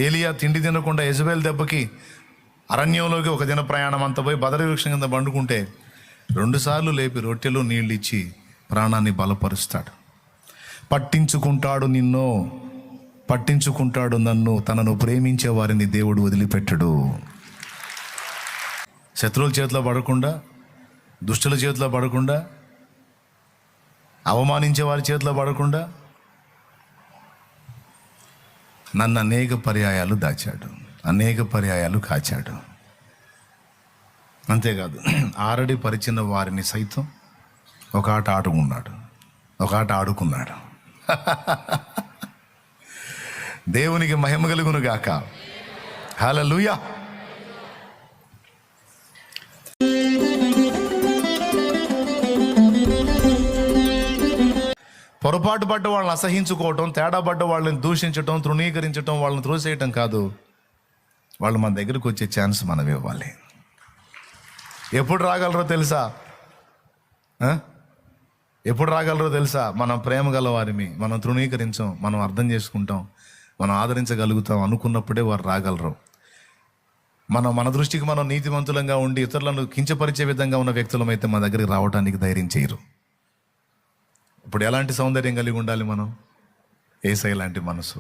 ఏలియా తిండి తినకుండా యెజబెల్ దెబ్బకి అరణ్యంలోకి ఒక దిన ప్రయాణం అంతా పోయి బదరి వృక్షం కింద పండుకుంటే 2 సార్లు లేపి రొట్టెలు నీళ్ళు ఇచ్చి ప్రాణాన్ని బలపరుస్తాడు. పట్టించుకుంటాడు నన్ను, తనను ప్రేమించే వారిని దేవుడు వదిలిపెట్టడు. శత్రువుల చేతిలో పడకుండా, దుష్టుల చేతిలో పడకుండా, అవమానించే వారి చేతిలో పడకుండా నన్ను అనేక పర్యాయాలు దాచాడు, అనేక పర్యాయాలు కాచాడు. అంతేకాదు, ఆల్రెడీ పరిచిన వారిని సైతం ఒక ఆట ఆడుకున్నాడు. దేవునికి మహిమ కలుగును గాక. హల్లెలూయా. పొరపాటు పడ్డ వాళ్ళని అసహించుకోవటం, తేడా పడ్డ వాళ్ళని దూషించటం, తృణీకరించటం, వాళ్ళని త్రోసేయటం కాదు. వాళ్ళు మన దగ్గరకు వచ్చే ఛాన్స్ మనం ఇవ్వాలి. ఎప్పుడు రాగలరో తెలుసా? మనం ప్రేమ గల వారిని మనం తృణీకరించాం, మనం అర్థం చేసుకుంటాం, మనం ఆదరించగలుగుతాం అనుకున్నప్పుడే వారు రాగలరు. మన దృష్టికి మనం నీతిమంతులంగా ఉండి ఇతరులను కించపరిచే విధంగా ఉన్న వ్యక్తులమైతే మన దగ్గరికి రావడానికి ధైర్యం చేయరు. ఇప్పుడు ఎలాంటి సౌందర్యం కలిగి ఉండాలి? మనం యేసయ్య లాంటి మనసు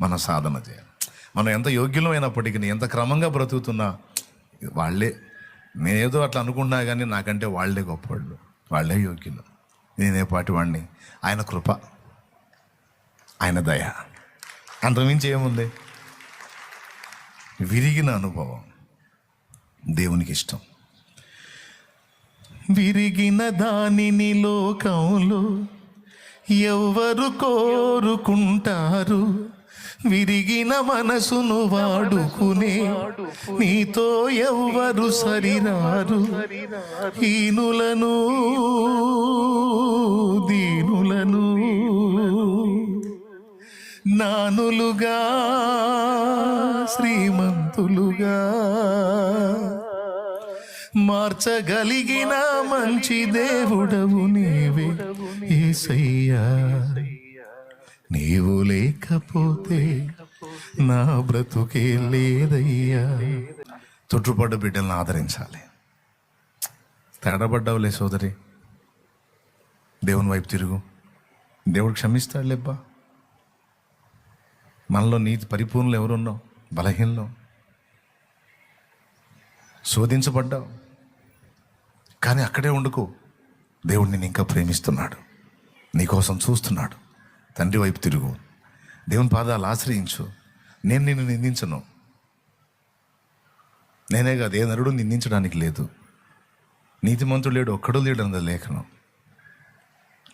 మనం సాధన చేయాలి. మనం ఎంత యోగ్యులమైనప్పటికీ, ఎంత క్రమంగా బ్రతుకుతున్నా వాళ్ళే, నేనేదో అట్లా అనుకుంటున్నా కానీ నాకంటే వాళ్ళే గొప్పవాళ్ళు, వాళ్ళే యోగ్యులు, నేనే పాటి వాడిని. ఆయన కృప, ఆయన దయ, అంతకుమించి ఏముంది? విరిగిన అనుభవం దేవునికి ఇష్టం. విరిగిన దానిని లోకంలో ఎవరు కోరుకుంటారు? విరిగిన మనసును వాడుకునే నీతో ఎవ్వరు సరిరారు. హీనులను దీనులను నానులుగా శ్రీమంతులుగా మార్చగలిగిన మంచి దేవుడవు నీవే యేసయ్యా. నీవు లేకపోతే నా బ్రతుకే లేదయ్యా. తొట్టుపడ్డ బిడ్డలను ఆదరించాలి. తేడబడ్డావులే సోదరి, దేవుని వైపు తిరుగు, దేవుడు క్షమిస్తాడు లేబ్బా. మనలో నీతి పరిపూర్ణలు ఎవరున్నావు? బలహీనలో శోధించబడ్డావు, కానీ అక్కడే ఉండుకో. దేవుడు నిన్ను ఇంకా ప్రేమిస్తున్నాడు, నీకోసం చూస్తున్నాడు. తండ్రి వైపు తిరుగు, దేవుని పాదాలు ఆశ్రయించు. నేను నిన్ను నిందించను, నేనే కాదు, ఏ నరుడు నిందించడానికి లేదు. నీతిమంతుడు లేడు, ఒక్కడు లేడు అన్నది లేఖనం.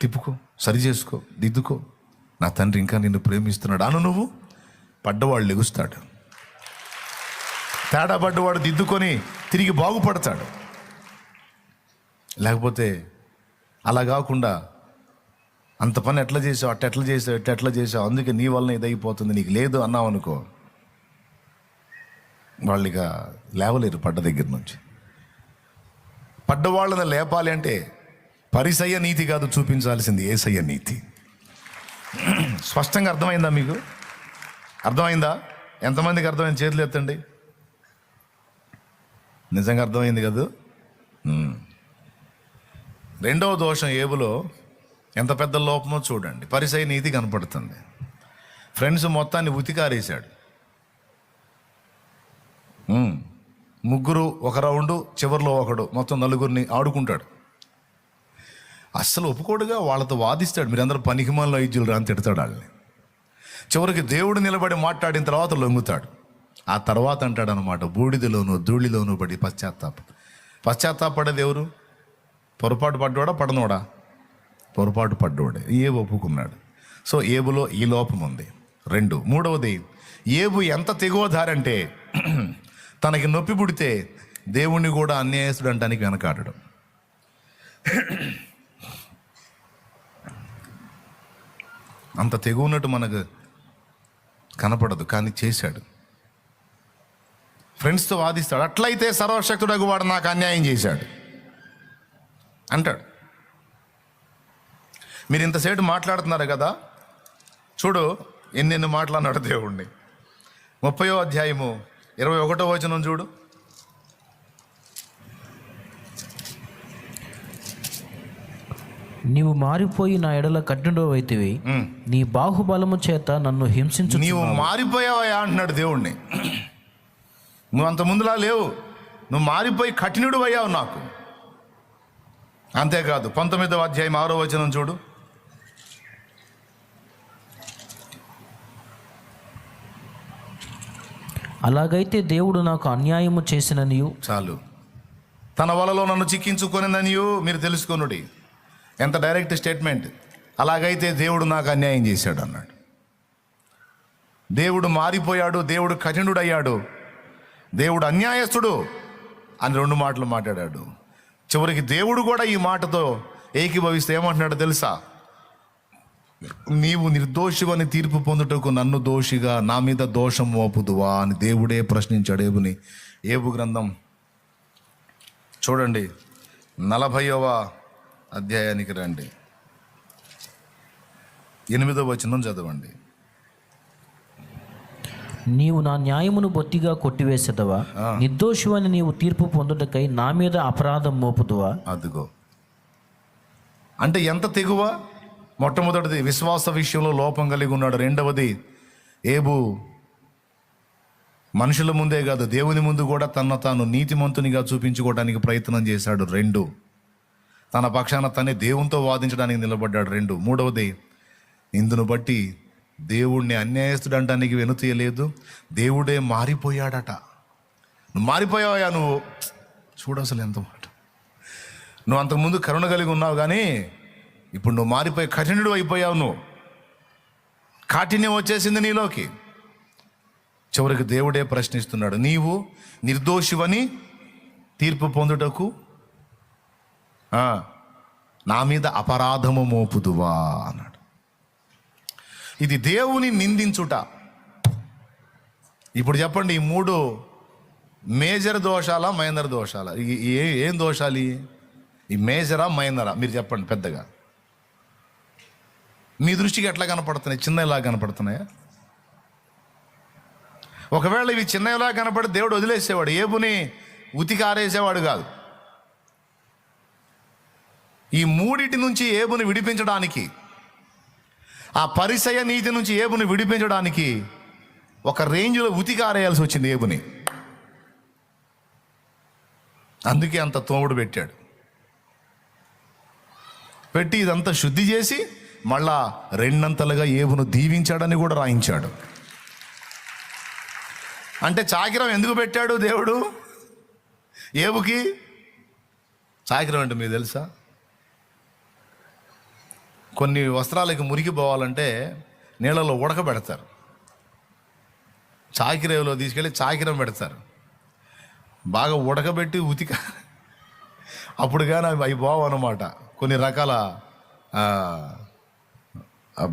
తిప్పుకో, సరి చేసుకో, దిద్దుకో. నా తండ్రి ఇంకా నిన్ను ప్రేమిస్తున్నాడు అను. నువ్వు పడ్డవాడు లెగుస్తాడు, తేడా పడ్డవాడు దిద్దుకొని తిరిగి బాగుపడతాడు. లేకపోతే అలా కాకుండా అంత పని ఎట్లా చేసావు, ఎట్లా చేసావు, అందుకే నీ వలన ఇదైపోతుంది, నీకు లేదు అన్నావు అనుకో, వాళ్ళు ఇక లేవలేరు పడ్డ దగ్గర నుంచి. పడ్డవాళ్ళని లేపాలి అంటే పరిసయ్య నీతి కాదు చూపించాల్సింది, యేసయ్య నీతి. స్పష్టంగా అర్థమైందా మీకు? అర్థమైందా? ఎంతమందికి అర్థమైంది? చేతులు ఎత్తండి. నిజంగా అర్థమైంది కదా. రెండవ దోషం ఏబులో ఎంత పెద్ద లోపమో చూడండి. పరిసయ్య నీతి కనపడుతుంది. ఫ్రెండ్స్ మొత్తాన్ని ఉతికారేశాడు. ముగ్గురు ఒక రౌండు, చివరిలో ఒకడు, మొత్తం నలుగురిని ఆడుకుంటాడు. అస్సలు ఒప్పుకోడుగా, వాళ్ళతో వాదిస్తాడు. మీరందరూ పనికిమాలిన వైద్యులు రా అని తిడతాడు వాళ్ళని. చివరికి దేవుడు నిలబడి మాట్లాడిన తర్వాత లొంగుతాడు. ఆ తర్వాత అంటాడు అనమాట, బూడిదలోను ధూళిలోను పడి పశ్చాత్తాపడేది ఎవరు? పొరపాటు పడ్డోడా పడనోడా? పొరపాటు పడ్డోడే. ఏబు ఒప్పుకున్నాడు. సో ఏబులో ఈ లోపం ఉంది. మూడవది, ఏబు ఎంత తెగువధారంటే తనకి నొప్పి పుడితే దేవుణ్ణి కూడా అన్యాయస్తుడు అంటానికి వెనకాడడం. అంత తెగు ఉన్నట్టు మనకు కనపడదు, కానీ చేశాడు. ఫ్రెండ్స్తో వాదిస్తాడు. అట్లయితే సర్వశక్తుడగు వాడు నాకు అన్యాయం చేశాడు అంటాడు. మీరు ఇంతసేపు మాట్లాడుతున్నారు కదా, చూడు ఎన్నెన్ని మాట్లాడినాడు దేవుణ్ణి. 30వ అధ్యాయము 21వ వచనం చూడు. నీవు మారిపోయి నా ఎడల కఠినుడవైతివి, నీ బాహుబలము చేత నన్ను హింసించు. నీవు మారిపోయావా అంటున్నాడు దేవుణ్ణి. నువ్వు అంత ముందులా లేవు, నువ్వు మారిపోయి కఠినుడు అయ్యావు నాకు. అంతేకాదు 19వ అధ్యాయం 6వ వచనం చూడు. అలాగైతే దేవుడు నాకు అన్యాయము చేసిననియు, చాలు, తన వలలో నన్ను చిక్కించుకొనిననియు మీరు తెలుసుకొనుడి. ఎంత డైరెక్ట్ స్టేట్మెంట్. అలాగైతే దేవుడు నాకు అన్యాయం చేశాడు అన్నాడు. దేవుడు మారిపోయాడు, దేవుడు కఠినుడయ్యాడు, దేవుడు అన్యాయస్తుడు అని 2 మాటలు మాట్లాడాడు. చివరికి దేవుడు కూడా ఈ మాటతో ఏకీభవిస్తే ఏమంటున్నాడో తెలుసా? నీవు నిర్దోషివని తీర్పు పొందుటకు నన్ను దోషిగా నా మీద దోషం మోపుదువా అని దేవుడే ప్రశ్నించాడు ఏబుని. ఏబు గ్రంథం చూడండి, 40వ అధ్యాయానికి రండి, 8వ వచనం చదవండి. నీవు నా న్యాయమును బొత్తిగా కొట్టివేసేదవా, నిర్దోషివని నీవు తీర్పు పొందుటకై నా మీద అపరాధం మోపుదువా. అదిగో, అంటే ఎంత తెగువ. మొట్టమొదటిది విశ్వాస విషయంలో లోపం కలిగి ఉన్నాడు. రెండవది ఏబు మనుషుల ముందే కాదు దేవుని ముందు కూడా తాను నీతిమంతునిగా చూపించుకోవడానికి ప్రయత్నం చేశాడు. 2, తన పక్షాన తనే దేవునితో వాదించడానికి నిలబడ్డాడు. 2, మూడవది ఇందును బట్టి దేవుణ్ణి అన్యాయస్తుడు అంటానికి వెనుతీయలేదు, దేవుడే మారిపోయాడట. నువ్వు మారిపోయావా నువ్వు? చూడు అసలు ఎంత మాట. నువ్వు అంతకుముందు కరుణ కలిగి ఉన్నావు, కానీ ఇప్పుడు నువ్వు మారిపోయి కఠినుడు అయిపోయావు. నువ్వు కాఠిన్యం వచ్చేసింది నీలోకి. చివరికి దేవుడే ప్రశ్నిస్తున్నాడు, నీవు నిర్దోషివని తీర్పు పొందుటకు నా మీద అపరాధము మోపుదువా అన్నాడు. ఇది దేవుని నిందించుట. ఇప్పుడు చెప్పండి, ఈ 3 మేజర్ దోషాలా మైనర్ దోషాలా? ఏం దోషాలు? ఈ మేజరా మైనరా? మీరు చెప్పండి పెద్దగా. మీ దృష్టికి ఎట్లా కనపడుతున్నాయి? చిన్నలా కనపడుతున్నాయా? ఒకవేళ ఇవి చిన్నలా కనపడి దేవుడు వదిలేసేవాడు, ఏబుని ఉతికి ఆరేసేవాడు కాదు. ఈ 3 నుంచి ఏబుని విడిపించడానికి, ఆ పరిసయ నీతి నుంచి ఏబుని విడిపించడానికి ఒక రేంజ్లో ఉతికి ఆరేయాల్సి వచ్చింది ఏబుని. అందుకే అంత తోముడు పెట్టాడు. పెట్టి ఇదంతా శుద్ధి చేసి మళ్ళా 2 ఏబును దీవించాడని కూడా రాయించాడు. అంటే చాకిరం ఎందుకు పెట్టాడు దేవుడు ఏబుకి? చాకిరం అంటే మీకు తెలుసా? కొన్ని వస్త్రాలకి మురికి పోవాలంటే నీళ్ళలో ఉడకబెడతారు, చాకిరేవులో తీసుకెళ్ళి చాకిరం పెడతారు, బాగా ఉడకబెట్టి ఉతిక, అప్పుడు కానీ అవి బావు అన్నమాట. కొన్ని రకాల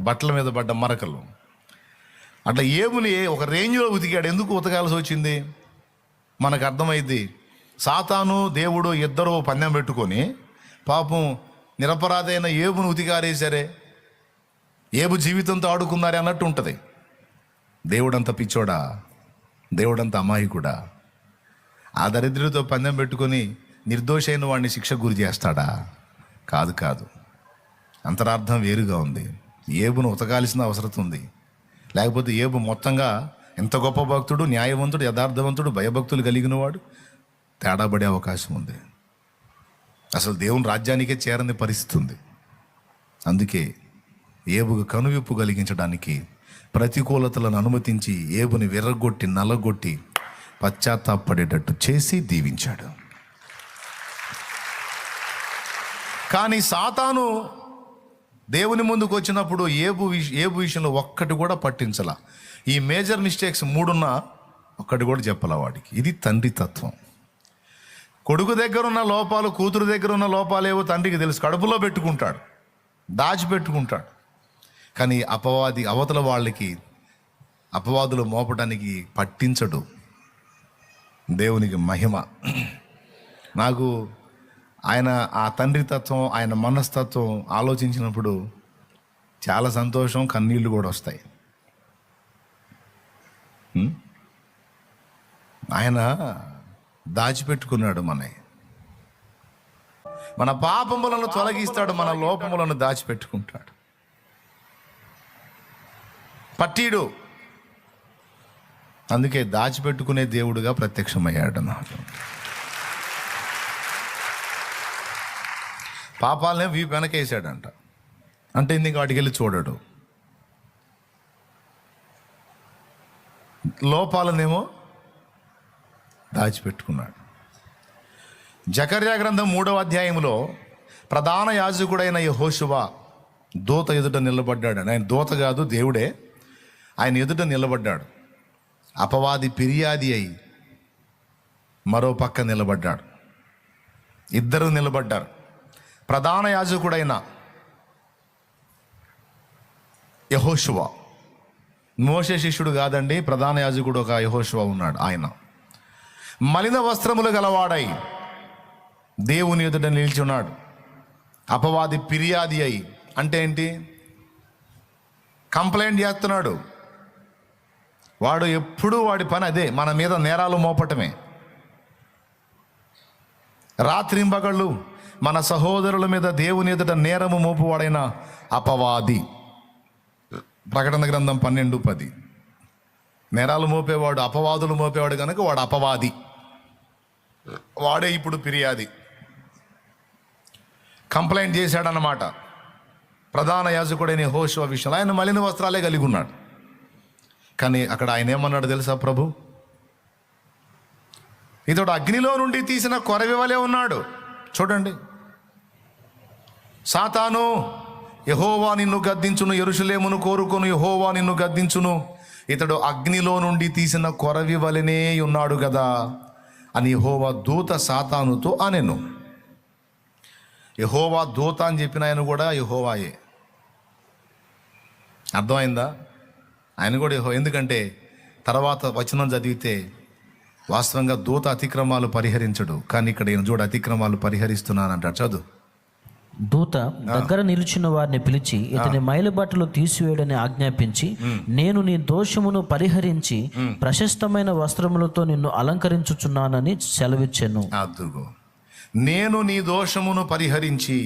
బట్టల మీద పడ్డ మరకలు. అట్లా ఏబుని ఒక రేంజ్లో ఉతికాడు. ఎందుకు ఉతకాల్సి వచ్చింది మనకు అర్థమైంది. సాతాను దేవుడు ఇద్దరు పందెం పెట్టుకొని పాపం నిరపరాధైన ఏబును ఉతికారేశారే, ఏబు జీవితంతో ఆడుకున్నారే అన్నట్టు ఉంటుంది. దేవుడంత పిచ్చోడా? దేవుడంత అమాయకుడా? ఆ దరిద్రుడితో పందెం పెట్టుకొని నిర్దోషైన వాడిని శిక్ష గురి చేస్తాడా? కాదు కాదు. అంతరార్థం వేరుగా ఉంది. ఏబును ఉతకాల్సిన అవసరం ఉంది. లేకపోతే ఏబు మొత్తంగా ఎంత గొప్ప భక్తుడు, న్యాయవంతుడు, యథార్థవంతుడు, భయభక్తులు కలిగిన వాడు తేడా పడే అవకాశం ఉంది. అసలు దేవుని రాజ్యానికే చేరని పరిస్థితి ఉంది. అందుకే ఏబుకు కనువిప్పు కలిగించడానికి ప్రతికూలతలను అనుమతించి ఏబుని విర్రగొట్టి నలగొట్టి పశ్చాత్తాపడేటట్టు చేసి దీవించాడు. కానీ సాతాను దేవుని ముందుకు వచ్చినప్పుడు ఏబు విషయంలో ఒక్కటి కూడా పట్టించాల. ఈ మేజర్ మిస్టేక్స్ 3 ఒక్కటి కూడా చెప్పాల వాడికి. ఇది తండ్రి తత్వం. కొడుకు దగ్గర ఉన్న లోపాలు, కూతురు దగ్గర ఉన్న లోపాలేవో తండ్రికి తెలుసు, కడుపులో పెట్టుకుంటాడు, దాచిపెట్టుకుంటాడు. కానీ అవతల వాళ్ళకి అపవాదులు మోపడానికి పట్టించడు. దేవునికి మహిమ. నాకు ఆయన ఆ తండ్రి తత్వం, ఆయన మనస్తత్వం ఆలోచించినప్పుడు చాలా సంతోషం, కన్నీళ్ళు కూడా వస్తాయి. ఆయన దాచిపెట్టుకున్నాడు మన పాపములను తొలగిస్తాడు, మన లోపములను దాచిపెట్టుకుంటాడు. పట్టీడు, అందుకే దాచిపెట్టుకునే దేవుడుగా ప్రత్యక్షమయ్యాడు నాకు. పాపాలనే వీపు వెనకేసాడంట, అంటే ఇందుకు వాటికి వెళ్ళి చూడడు. లోపాలనేమో దాచిపెట్టుకున్నాడు. జకర్యా గ్రంథం 3వ అధ్యాయంలో ప్రధాన యాజకుడైన యెహోషువ దూత ఎదుట నిలబడ్డాడు. ఆయన దూత కాదు, దేవుడే. ఆయన ఎదుట నిలబడ్డాడు. అపవాది ఫిర్యాది అయి మరో పక్క నిలబడ్డాడు. ఇద్దరు నిలబడ్డారు. ప్రధాన యాజకుడైన యెహోషువ, మోషే శిష్యుడు కాదండి, ప్రధాన యాజకుడు ఒక యెహోషువ ఉన్నాడు. ఆయన మలిన వస్త్రములు గలవాడై దేవుని ఎదుట నిలిచి ఉన్నాడు. అపవాది ఫిర్యాది అయి అంటే ఏంటి? కంప్లైంట్ చేస్తున్నాడు. వాడు ఎప్పుడూ వాడి పని అదే, మన మీద నేరాలు మోపటమే. రాత్రింబగళ్ళు మన సహోదరుల మీద దేవుని ఎదుట నేరము మోపువాడైన అపవాది. ప్రకటన గ్రంథం 12:10. నేరాలు మోపేవాడు, అపవాదులు మోపేవాడు కనుక వాడు అపవాది. వాడే ఇప్పుడు ఫిర్యాది. కంప్లైంట్ చేశాడన్నమాట ప్రధాన యాజకుడైన యెహోషువ విషయంలో. ఆయన మలిన వస్త్రాలే కలిగి ఉన్నాడు. కానీ అక్కడ ఆయన ఏమన్నాడు తెలుసా? ప్రభు, ఇతడు అగ్నిలో నుండి తీసిన కొరవి వలె ఉన్నాడు. చూడండి, సాతాను, యెహోవా నిన్ను గద్దించును, యెరూషలేమును కోరుకొను, యెహోవా నిన్ను గద్దించును, ఇతడు అగ్నిలో నుండి తీసిన కొరవి వలెనే ఉన్నాడు కదా అని యెహోవా దూత సాతానుతో అనెను. యెహోవా దూత అని చెప్పిన ఆయన కూడా యెహోవాయే. అర్థమైందా? ఆయన కూడా ఎందుకంటే తర్వాత వచనం చదివితే వాస్తవంగా దూత అతిక్రమాలు పరిహరించడు, కానీ ఇక్కడ ఈయన చూడు అతిక్రమాలు పరిహరిస్తున్నానంటాడు. చదువు. దూత దగ్గర నిలిచిన వారిని పిలిచి ఇతని మైలుబాటులు తీసివేయడని ఆజ్ఞాపించి, నేను నీ దోషమును పరిహరించి ప్రశస్తమైన వస్త్రములతో నిన్ను అలంకరించుచున్నానని సెలవిచ్చాను. అదుగో, నేను నీ దోషమును పరిహరించి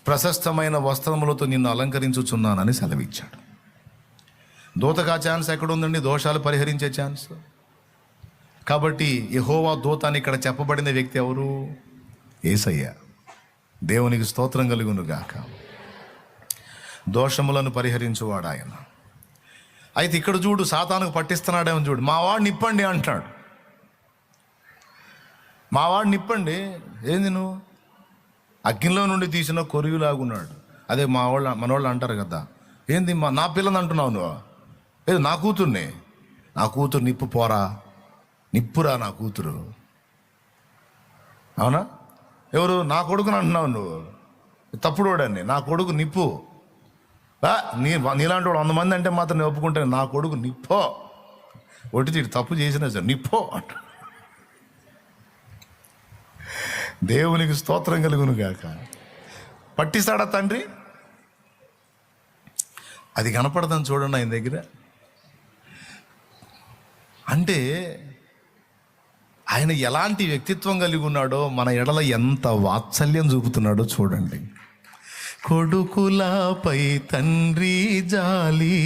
ప్రశస్తమైన వస్త్రములతో నిన్ను అలంకరించుచున్నానని సెలవిచ్చాడు. దూతకు ఆ ఛాన్స్ ఎక్కడుందండి? దోషాలు పరిహరించే ఛాన్స్. కాబట్టి యెహోవా దూత అని ఇక్కడ చెప్పబడిన వ్యక్తి ఎవరు? యేసయ్య. దేవునికి స్తోత్రం కలుగును గాక. దోషములను పరిహరించువాడు ఆయన. అయితే ఇక్కడ చూడు, సాతానుకు పట్టిస్తున్నాడేమో చూడు. మా వాడిని నిప్పండి అంటున్నాడు. మా వాడిని నిప్పండి ఏంది? నువ్వు అగ్నిలో నుండి తీసిన కొరివిలాగున్నాడు. అదే మనోళ్ళు అంటారు కదా, ఏంది నా పిల్లని అంటున్నావు నువ్వు? ఏది నా కూతుర్ని? నా కూతురు నిప్పు పోరా, నిప్పురా నా కూతురు. అవునా? ఎవరు? నా కొడుకుని అంటున్నావు నువ్వు. తప్పుడు వాడండి. నా కొడుకు నిప్పు. నీలాంటి వాడు 100 మంది అంటే మాత్రం నేను ఒప్పుకుంటాను. నా కొడుకు నిప్పో, ఒట్టి తప్పు చేసినా సార్ నిప్పో అంట. దేవునికి స్తోత్రం కలుగును గాక. పట్టిస్తాడా తండ్రి? అది కనపడదని చూడండి ఆయన దగ్గర. అంటే ఆయన ఎలాంటి వ్యక్తిత్వం కలిగి ఉన్నాడో, మన ఎడల ఎంత వాత్సల్యం చూపుతున్నాడో చూడండి. కొడుకులపై తండ్రి జాలి.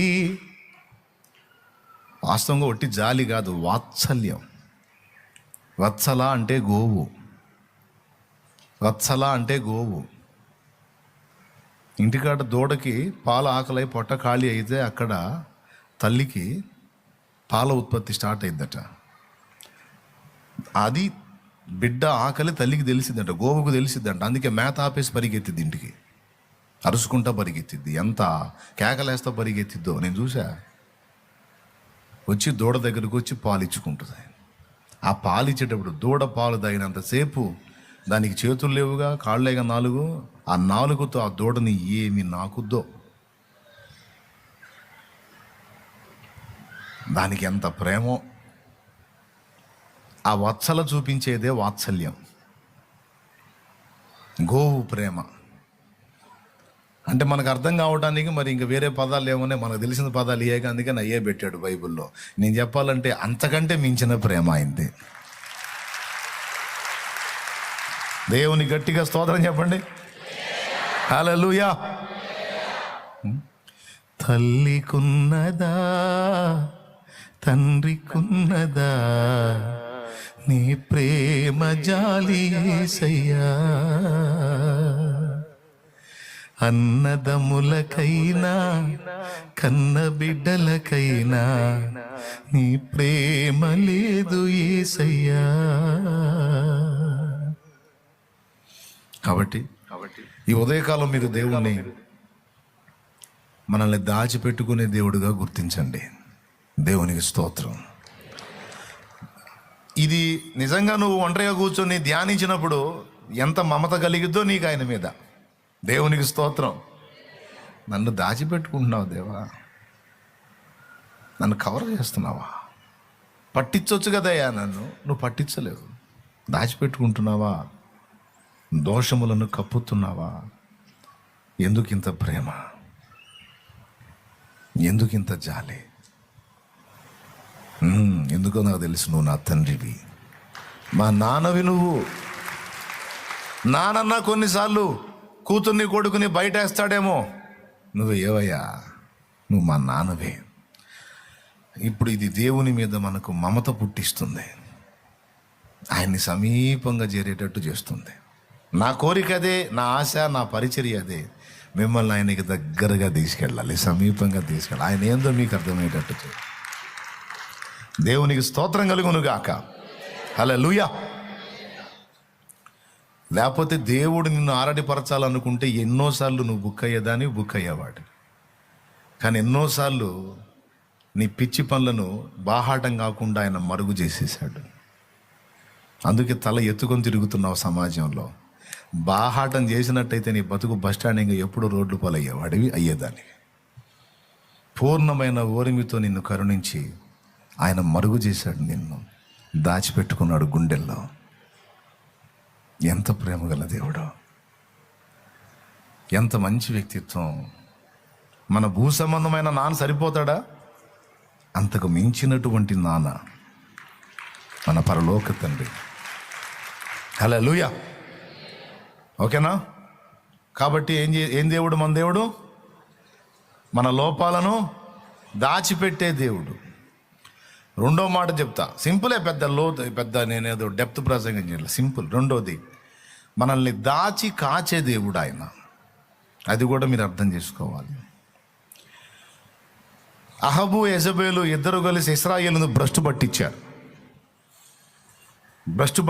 వాస్తవంగా ఒట్టి జాలి కాదు, వాత్సల్యం. వత్సల అంటే గోవు. వత్సల అంటే గోవు. ఇంటికాడ దూడకి పాల ఆకలి పొట్ట ఖాళీ అయితే అక్కడ తల్లికి పాల ఉత్పత్తి స్టార్ట్ అయిందట. అది బిడ్డ ఆకలి తల్లికి తెలిసిద్దంట, గోవుకు తెలిసిద్దంట. అందుకే మేత ఆపేసి పరిగెత్తిద్ది ఇంటికి, అరుచుకుంటా పరిగెత్తిద్ది. ఎంత కేకలేస్తా పరిగెత్తిద్దో నేను చూసా. వచ్చి దూడ దగ్గరకు వచ్చి పాలు ఇచ్చుకుంటుంది. ఆ పాలు ఇచ్చేటప్పుడు దూడ పాలు తాగినంతసేపు దానికి చేతులు లేవుగా, కాళ్ళేగా 4. ఆ 4తో ఆ దూడని ఏమి నాకుద్దో. దానికి ఎంత ప్రేమో. ఆ వత్సల చూపించేదే వాత్సల్యం, గోవు ప్రేమ. అంటే మనకు అర్థం కావడానికి మరి ఇంకా వేరే పదాలు ఏమన్నా, మనకు తెలిసిన పదాలు ఇయ్యాక, అందుకని అయ్యే పెట్టాడు బైబిల్లో. నేను చెప్పాలంటే అంతకంటే మించిన ప్రేమ అయింది. దేవుని గట్టిగా స్తోత్రం చెప్పండి. హల్లెలూయా. తల్లికున్నదా తండ్రికున్నదా నీ ప్రేమ జాలి యేసయ్యా, అన్నదమ్ములకైనా కన్న బిడ్డలకైనా నీ ప్రేమ లేదు యేసయ్యా. కాబట్టి ఈ ఉదయకాలం మీరు దేవుణ్ణి మనల్ని దాచిపెట్టుకునే దేవుడుగా గుర్తించండి. దేవునికి స్తోత్రం. ఇది నిజంగా నువ్వు ఒంటరిగా కూర్చొని ధ్యానించినప్పుడు ఎంత మమత కలిగిద్దో నీకు ఆయన మీద. దేవునికి స్తోత్రం. నన్ను దాచిపెట్టుకుంటున్నావు దేవా, నన్ను కవర్ చేస్తున్నావా, పట్టించవచ్చు కదయ్యా, నువ్వు పట్టించలేవు. దాచిపెట్టుకుంటున్నావా, దోషములను కప్పుతున్నావా. ఎందుకింత ప్రేమ, ఎందుకింత జాలి? ఎందుకో నాకు తెలుసు, నువ్వు నా తండ్రివి, మా నాన్నవి. నువ్వు నానన్నా కొన్నిసార్లు కూతుర్ని కొడుకుని బయట వేస్తాడేమో, నువ్వు ఏవయ్యా, నువ్వు మా నాన్నవే. ఇప్పుడు ఇది దేవుని మీద మనకు మమత పుట్టిస్తుంది, ఆయన్ని సమీపంగా చేరేటట్టు చేస్తుంది. నా కోరిక అదే, నా ఆశ, నా పరిచర్య అదే, మిమ్మల్ని ఆయనకి దగ్గరగా తీసుకెళ్ళాలి, సమీపంగా తీసుకెళ్ళాలి. ఆయన ఏందో మీకు అర్థమయ్యేటట్టు చేయాలి. దేవునికి స్తోత్రం కలుగును గాక. హల్లెలూయా. లేకపోతే దేవుడు నిన్ను ఆరడిపరచాలనుకుంటే ఎన్నోసార్లు నువ్వు బుక్ అయ్యేదాన్ని, బుక్ అయ్యేవాడు. కానీ ఎన్నోసార్లు నీ పిచ్చి పనులను బాహాటం కాకుండా ఆయన మరుగు చేసేసాడు. అందుకే తల ఎత్తుకొని తిరుగుతున్నావు సమాజంలో. బాహాటం చేసినట్టయితే నీ బతుకు బస్టాండింగ్ ఎప్పుడు రోడ్లు పాలయ్యేవాడివి, అయ్యేదానివి. పూర్ణమైన ఓరిమితో నిన్ను కరుణించి ఆయన మరుగు చేశాడు, నిన్ను దాచిపెట్టుకున్నాడు గుండెల్లో. ఎంత ప్రేమ గల దేవుడు, ఎంత మంచి వ్యక్తిత్వం. మన భూ సంబంధమైన నాన్న సరిపోతాడా? అంతకు మించినటువంటి నాన్న మన పరలోక తండ్రి. హల్లెలూయా. ఓకేనా? కాబట్టి ఏం దేవుడు మన దేవుడు? మన లోపాలను దాచిపెట్టే దేవుడు. రెండో మాట చెప్తా, సింపులే, పెద్ద నేనేదో డెప్త్ ప్రసంగం చేయాలి, సింపుల్. రెండోది, మనల్ని దాచి కాచే దేవుడు ఆయన. అది కూడా మీరు అర్థం చేసుకోవాలి. అహబు యెజబేలు ఇద్దరు కలిసి ఇశ్రాయేలును భ్రష్టు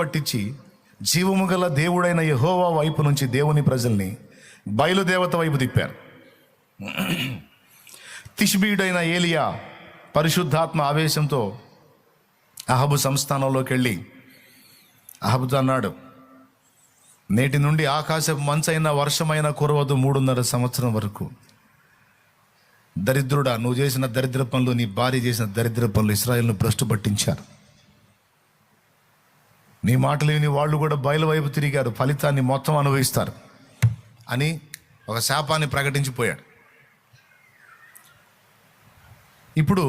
పట్టించి జీవము గల దేవుడైన యెహోవా వైపు నుంచి దేవుని ప్రజల్ని బయలుదేవత వైపు తిప్పారు. తిష్బీయుడైన ఏలియా పరిశుద్ధాత్మ ఆవేశంతో అహబు సంస్థానంలోకి వెళ్ళి అహబుతో అన్నాడు, నేటి నుండి ఆకాశపు మంచైన వర్షమైన కురవదు 3.5 సంవత్సరం వరకు. దరిద్రుడా, నువ్వు చేసిన దరిద్ర పనులు, నీ భార్య చేసిన దరిద్ర పనులు ఇశ్రాయేలును భ్రష్టు పట్టించారు. నీ మాటలు విని వాళ్ళు కూడా బయలు వైపు తిరిగారు, ఫలితాన్ని మొత్తం అనుభవిస్తారు అని ఒక శాపాన్ని ప్రకటించిపోయాడు. ఇప్పుడు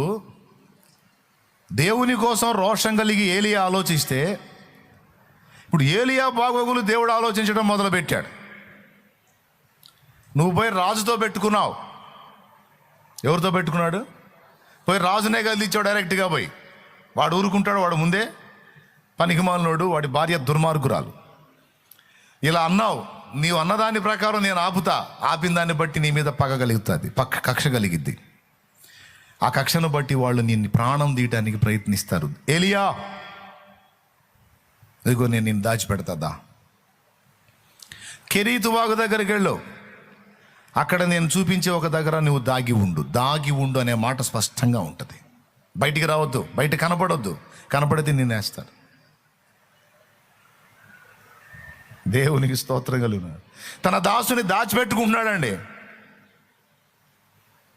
దేవుని కోసం రోషం కలిగి ఏలియా ఆలోచిస్తే, ఇప్పుడు ఏలియా బాగోగులు దేవుడు ఆలోచించడం మొదలుపెట్టాడు. నువ్వు పోయి రాజుతో పెట్టుకున్నావు. ఎవరితో పెట్టుకున్నాడు? పోయి రాజునే కదిలిచ్చావు డైరెక్ట్గా పోయి. వాడు ఊరుకుంటాడు? వాడు ముందే పనికిమాలినోడు, వాడి భార్య దుర్మార్గురాలు. ఇలా అన్నావు, నీవు అన్నదాని ప్రకారం నేను ఆపిన దాన్ని బట్టి నీ మీద పగ కలుగుతుంది, కక్ష కలిగిద్ది. ఆ కక్షను బట్టి వాళ్ళు నిన్ను ప్రాణం తీయటానికి ప్రయత్నిస్తారు. ఏలియా, ఇదిగో నేను నిన్ను దాచిపెడతా, కెరీతు వాగు దగ్గరికి వెళ్ళు, అక్కడ నేను చూపించే ఒక దగ్గర నువ్వు దాగి ఉండు అనే మాట స్పష్టంగా ఉంటుంది. బయటికి రావద్దు, బయట కనపడొద్దు, కనపడితే నిన్ను వేస్తారు. దేవునికి స్తోత్రం కలుగును. తన దాసుని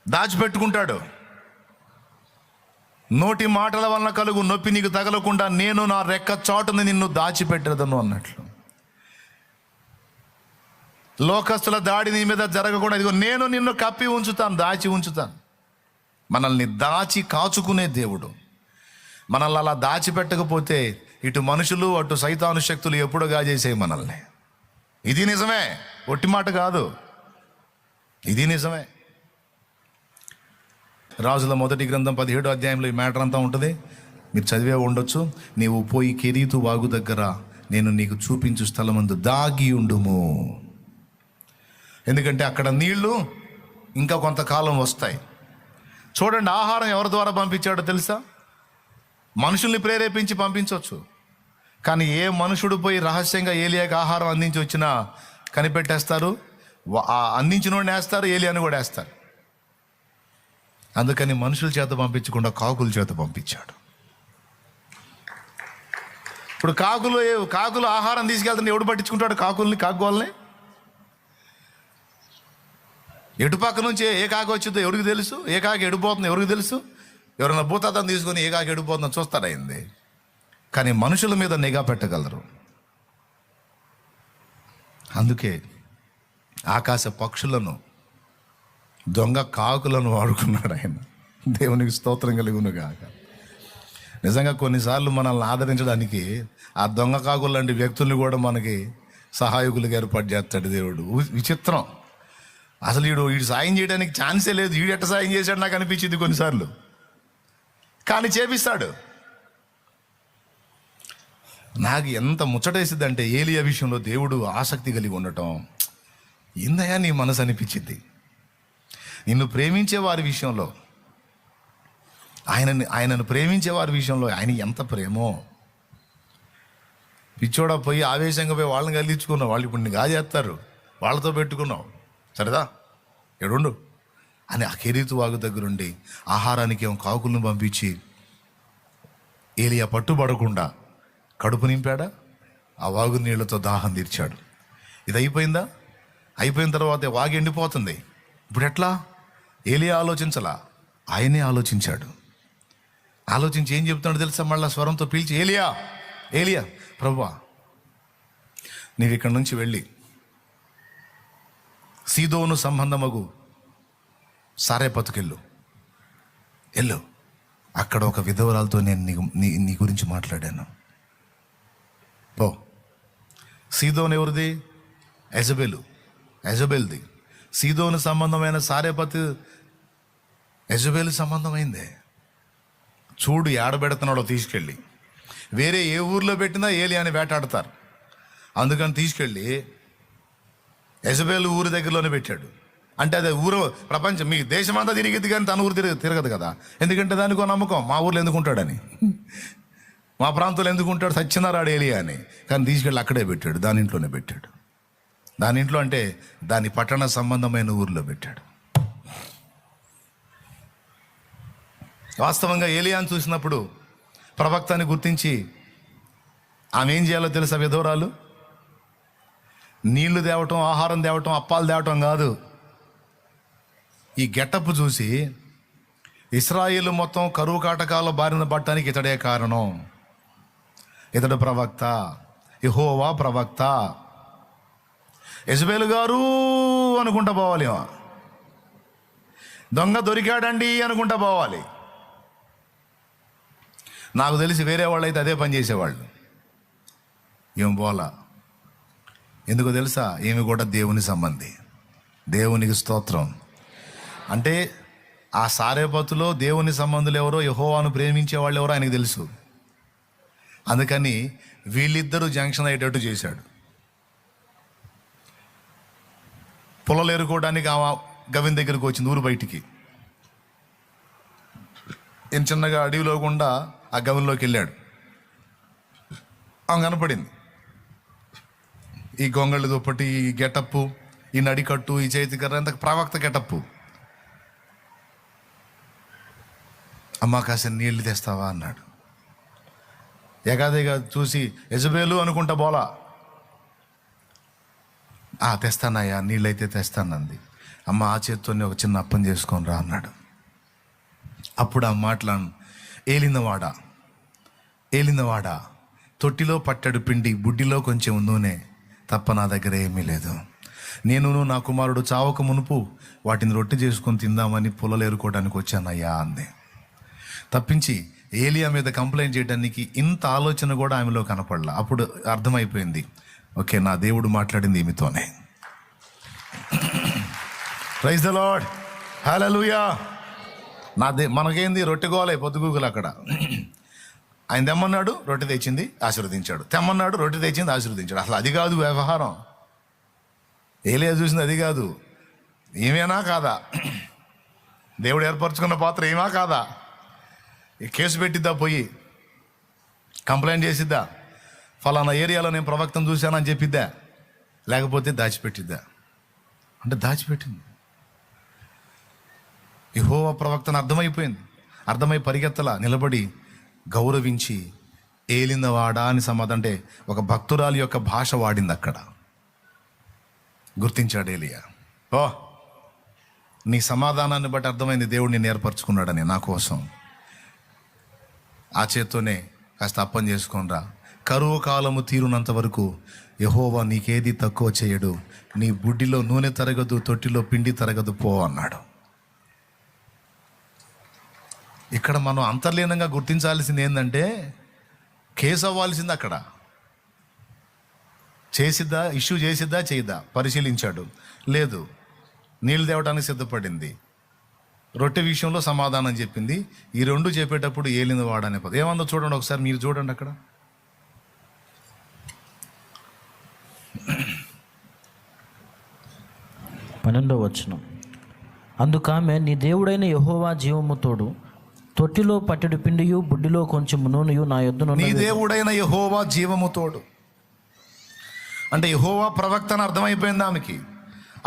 దాచిపెట్టుకుంటాడు. నోటి మాటల వలన కలుగు నొప్పి నీకు తగలకుండా నేను నా రెక్క చాటుని నిన్ను దాచిపెట్టేదను అన్నట్లు. లోకస్తుల దాడి నీ మీద జరగకుండా ఇదిగో నేను నిన్ను కప్పి ఉంచుతాను, దాచి ఉంచుతాను. మనల్ని దాచి కాచుకునే దేవుడు. మనల్ని అలా దాచిపెట్టకపోతే ఇటు మనుషులు అటు సైతాను శక్తులు ఎప్పుడో గాజేసాయి మనల్ని. ఇది నిజమే, ఒట్టి మాట కాదు, ఇది నిజమే. రాజుల మొదటి గ్రంథం 17వ అధ్యాయంలో ఈ మ్యాటర్ అంతా ఉంటుంది, మీరు చదివే ఉండొచ్చు. నీవు పోయి కెరీతు వాగు దగ్గర నేను నీకు చూపించు స్థలమందు దాగి ఉండుము, ఎందుకంటే అక్కడ నీళ్లు ఇంకా కొంతకాలం వస్తాయి. చూడండి, ఆహారం ఎవరి ద్వారా పంపించాడో తెలుసా? మనుషుల్ని ప్రేరేపించి పంపించవచ్చు, కానీ ఏ మనుషుడు పోయి రహస్యంగా ఏలియాకి ఆహారం అందించి వచ్చినా కనిపెట్టేస్తారు, అందించిన వాడిని వేస్తారు, ఏలియాని కూడా వేస్తారు. అందుకని మనుషుల చేత పంపించకుండా కాకుల చేత పంపించాడు. ఇప్పుడు కాకులు ఆహారం తీసుకెళ్తుంటే ఎవడు పట్టించుకుంటాడు? కాకుల్ని ఎటుపక్క నుంచి ఏ కాకి వచ్చిందో ఎవరికి తెలుసు? ఏ కాకి ఎడిపోతుందో ఎవరికి తెలుసు? ఎవరైనా భూతాతం తీసుకొని ఏ కాకి ఎడిపోతుందో చూస్తాడైంది, కానీ మనుషుల మీద నిఘా పెట్టగలరు. అందుకే ఆకాశ పక్షులను, దొంగ కాకులను వాడుకున్నాడు ఆయన. దేవునికి స్తోత్రం కలుగునుగాక. నిజంగా కొన్నిసార్లు మనల్ని ఆదరించడానికి ఆ దొంగ కాకులు లాంటి వ్యక్తుల్ని కూడా మనకి సహాయకులుగా ఏర్పాటు చేస్తాడు దేవుడు. విచిత్రం. అసలు వీడు సాయం చేయడానికి ఛాన్సే లేదు, వీడు ఎట్ట సాయం చేశాడు నాకు అనిపించింది కొన్నిసార్లు, కానీ చేపిస్తాడు. నాకు ఎంత ముచ్చటేసింది అంటే ఏలియా విషయంలో దేవుడు ఆసక్తి కలిగి ఉండటం. ఏందయ్యా నీ మనసు అనిపించింది. నిన్ను ప్రేమించే వారి విషయంలో, ఆయనను ప్రేమించే వారి విషయంలో ఆయన ఎంత ప్రేమో. పిచ్చోడా పోయి ఆవేశంగా పోయి వాళ్ళని కలిగించుకున్నావు, వాళ్ళు ఇప్పుడు నీకు చేస్తారు, వాళ్ళతో పెట్టుకున్నావు, సరేదా ఎడుండు అని ఆ కెరీతు వాగు దగ్గరుండి ఆహారానికి ఏమో కాకులను పంపించి ఏలియా పట్టుబడకుండా కడుపు నింపాడా, ఆ వాగు నీళ్లతో దాహం తీర్చాడు. ఇది అయిపోయిందా? అయిపోయిన తర్వాత వాగు ఎండిపోతుంది. ఇప్పుడు ఎట్లా? ఏలియా ఆలోచించలా, ఆయనే ఆలోచించాడు. ఆలోచించి ఏం చెప్తున్నాడు తెలుసా? మళ్ళా స్వరంతో పిలిచి, ఏలియా ఏలియా, ప్రభువా నీవు ఇక్కడి నుంచి వెళ్ళి సీదోను సంబంధమగు సారేపతుకెళ్ళు, అక్కడ ఒక విధవరాలతో నేను నీ గురించి మాట్లాడాను. పో. సీదోను ఎవరిది? ఎజబెల్ది. సీదోను సంబంధమైన సారేపతు ఎజబెల్ సంబంధమైందే. చూడు ఏడబెడుతున్నాడో తీసుకెళ్ళి. వేరే ఏ ఊర్లో పెట్టినా ఏలియాని వేటాడతారు, అందుకని తీసుకెళ్ళి ఎజబెల్ ఊరి దగ్గరలోనే పెట్టాడు. అంటే అదే ఊరు ప్రపంచం మీ దేశమంతా తిరిగిద్ది, కానీ తన ఊరు తిరగదు కదా. ఎందుకంటే దానికో నమ్మకం, మా ఊర్లో ఎందుకుంటాడని, మా ప్రాంతంలో ఎందుకుంటాడు, సత్యనారాడు ఏలియా అని. కానీ తీసుకెళ్ళి అక్కడే పెట్టాడు, దాని ఇంట్లోనే పెట్టాడు. దాని ఇంట్లో అంటే దాని పట్టణ సంబంధమైన ఊర్లో పెట్టాడు. వాస్తవంగా ఏలియాను చూసినప్పుడు ప్రవక్తని గుర్తించి ఆమె ఏం చేయాలో తెలుసా? విధవరాలు నీళ్లు తేవటం, ఆహారం తేవటం, అప్పాలు తేవటం కాదు. ఈ గెటప్ చూసి ఇశ్రాయేలు మొత్తం కరువు కాటకాల బారిన పడటానికి ఇతడే కారణం. ఇతడు ప్రవక్త, యెహోవా ప్రవక్త. యెజబెలు గారు అనుకుంటా పోవాలి, దొంగ దొరికాడండి అనుకుంటా పోవాలి. నాకు తెలిసి వేరే వాళ్ళు అయితే అదే పని చేసేవాళ్ళు. ఏం పోలా. ఎందుకో తెలుసా? ఏమి కూడా దేవుని సంబంధి. దేవునికి స్తోత్రం. అంటే ఆ సారేపతులో దేవుని సంబంధులు ఎవరో, యెహోవాను ప్రేమించే వాళ్ళు ఎవరో ఆయనకు తెలుసు. అందుకని వీళ్ళిద్దరూ జంక్షన్ అయ్యేటట్టు చేశాడు. పొలాలు ఏరుకోవడానికి ఆమె గవిన్ దగ్గరికి వచ్చింది, ఊరు బయటికి. ఏం చిన్నగా అడవిలో గుండా ఆ గవిన్లోకి వెళ్ళాడు. ఆమె కనపడింది. ఈ గొంగళి దుప్పటి, ఈ గెటప్పు, ఈ నడికట్టు, ఈ చేతికర్ర, అంత ప్రవక్త గెటప్పు. అమ్మ కాసిన నీళ్లు తెస్తావా అన్నాడు. ఎగాదిగా చూసి యెజబెలు అనుకుంటా బోలా. తెస్తానయ్యా, నీళ్ళైతే తెస్తానంది. అమ్మ ఆ చేత్తోనే ఒక చిన్న అప్పం చేసుకొని రా అన్నాడు. అప్పుడు ఆ మాటలను, ఏలినవాడా తొట్టిలో పట్టడు పిండి, బుడ్డిలో కొంచెం నూనె తప్ప నా దగ్గర ఏమీ లేదు. నేనును నా కుమారుడు చావక మునుపు వాటిని రొట్టె చేసుకొని తిందామని పొలలు ఏరుకోవడానికి వచ్చానయ్యా అంది. తప్పించి ఏలియా మీద కంప్లైంట్ చేయడానికి ఇంత ఆలోచన కూడా ఆమెలో కనపడలా. అప్పుడు అర్థమైపోయింది, ఓకే, నా దేవుడు మాట్లాడింది ఈమెతోనే. ప్రైజ్ ద లార్డ్, హల్లెలూయా. మనకేంది రొట్టె గోలే పొద్దుగూకులు అక్కడ. ఆయన తెమ్మన్నాడు, రొట్టె తెచ్చింది, ఆశీర్వదించాడు. తెమ్మన్నాడు, రొట్టె తెచ్చింది, ఆశీర్వదించాడు. అసలు అది కాదు వ్యవహారం. ఏలియా చూసింది అది కాదు. ఏమేనా కాదా? దేవుడు ఏర్పరచుకున్న పాత్ర ఏమా కాదా? కేసు పెట్టిద్దా, పోయి కంప్లైంట్ చేసిద్దా, ఫలానా ఏరియాలో నేను ప్రవక్తను చూశానని చెప్పిద్దా, లేకపోతే దాచిపెట్టిద్దా? అంటే దాచిపెట్టింది. యెహోవా ప్రవక్తను అర్థమైపోయింది. అర్థమై పరిగెత్తలా, నిలబడి గౌరవించి ఏలినవాడా అని సమాధానం, అంటే ఒక భక్తురాలి యొక్క భాష వాడింది అక్కడ. గుర్తించాడు ఏలియా. ఓ, నీ సమాధానాన్ని బట్టి అర్థమైంది దేవుడు నిన్ను ఏర్పరచుకున్నాడని నా కోసం. ఆ చేత్తోనే కాస్త అప్పం చేసుకొనిరా, కరువు కాలము తీరునంత వరకు యెహోవా నీకేది తక్కువ చేయడు, నీ బుడ్డిలో నూనె తరగదు, తొట్టిలో పిండి తరగదు, పో అన్నాడు. ఇక్కడ మనం అంతర్లీనంగా గుర్తించాల్సింది ఏంటంటే, కేసు అవ్వాల్సింది అక్కడ. చేసిద్దా, ఇష్యూ చేసిద్దా, చేయదా పరిశీలించాడు. లేదు, నీళ్ళు తేవడానికి సిద్ధపడింది. రొట్టె విషయంలో సమాధానం చెప్పింది. ఈ రెండు చెప్పేటప్పుడు ఏలిన వాడనే పదం ఏమందో చూడండి ఒకసారి, మీరు చూడండి అక్కడ. పన్నెండవ వచనం. అందుకామె, నీ దేవుడైన యెహోవా జీవము తోడు, తొట్టిలో పట్టెడు పిండియు బుడ్డిలో కొంచెం నూనెయు నా యొద్దను. నీ దేవుడైన యెహోవా జీవము తోడు అంటే యెహోవా ప్రవక్తను అర్థమైపోయింది ఆమెకి.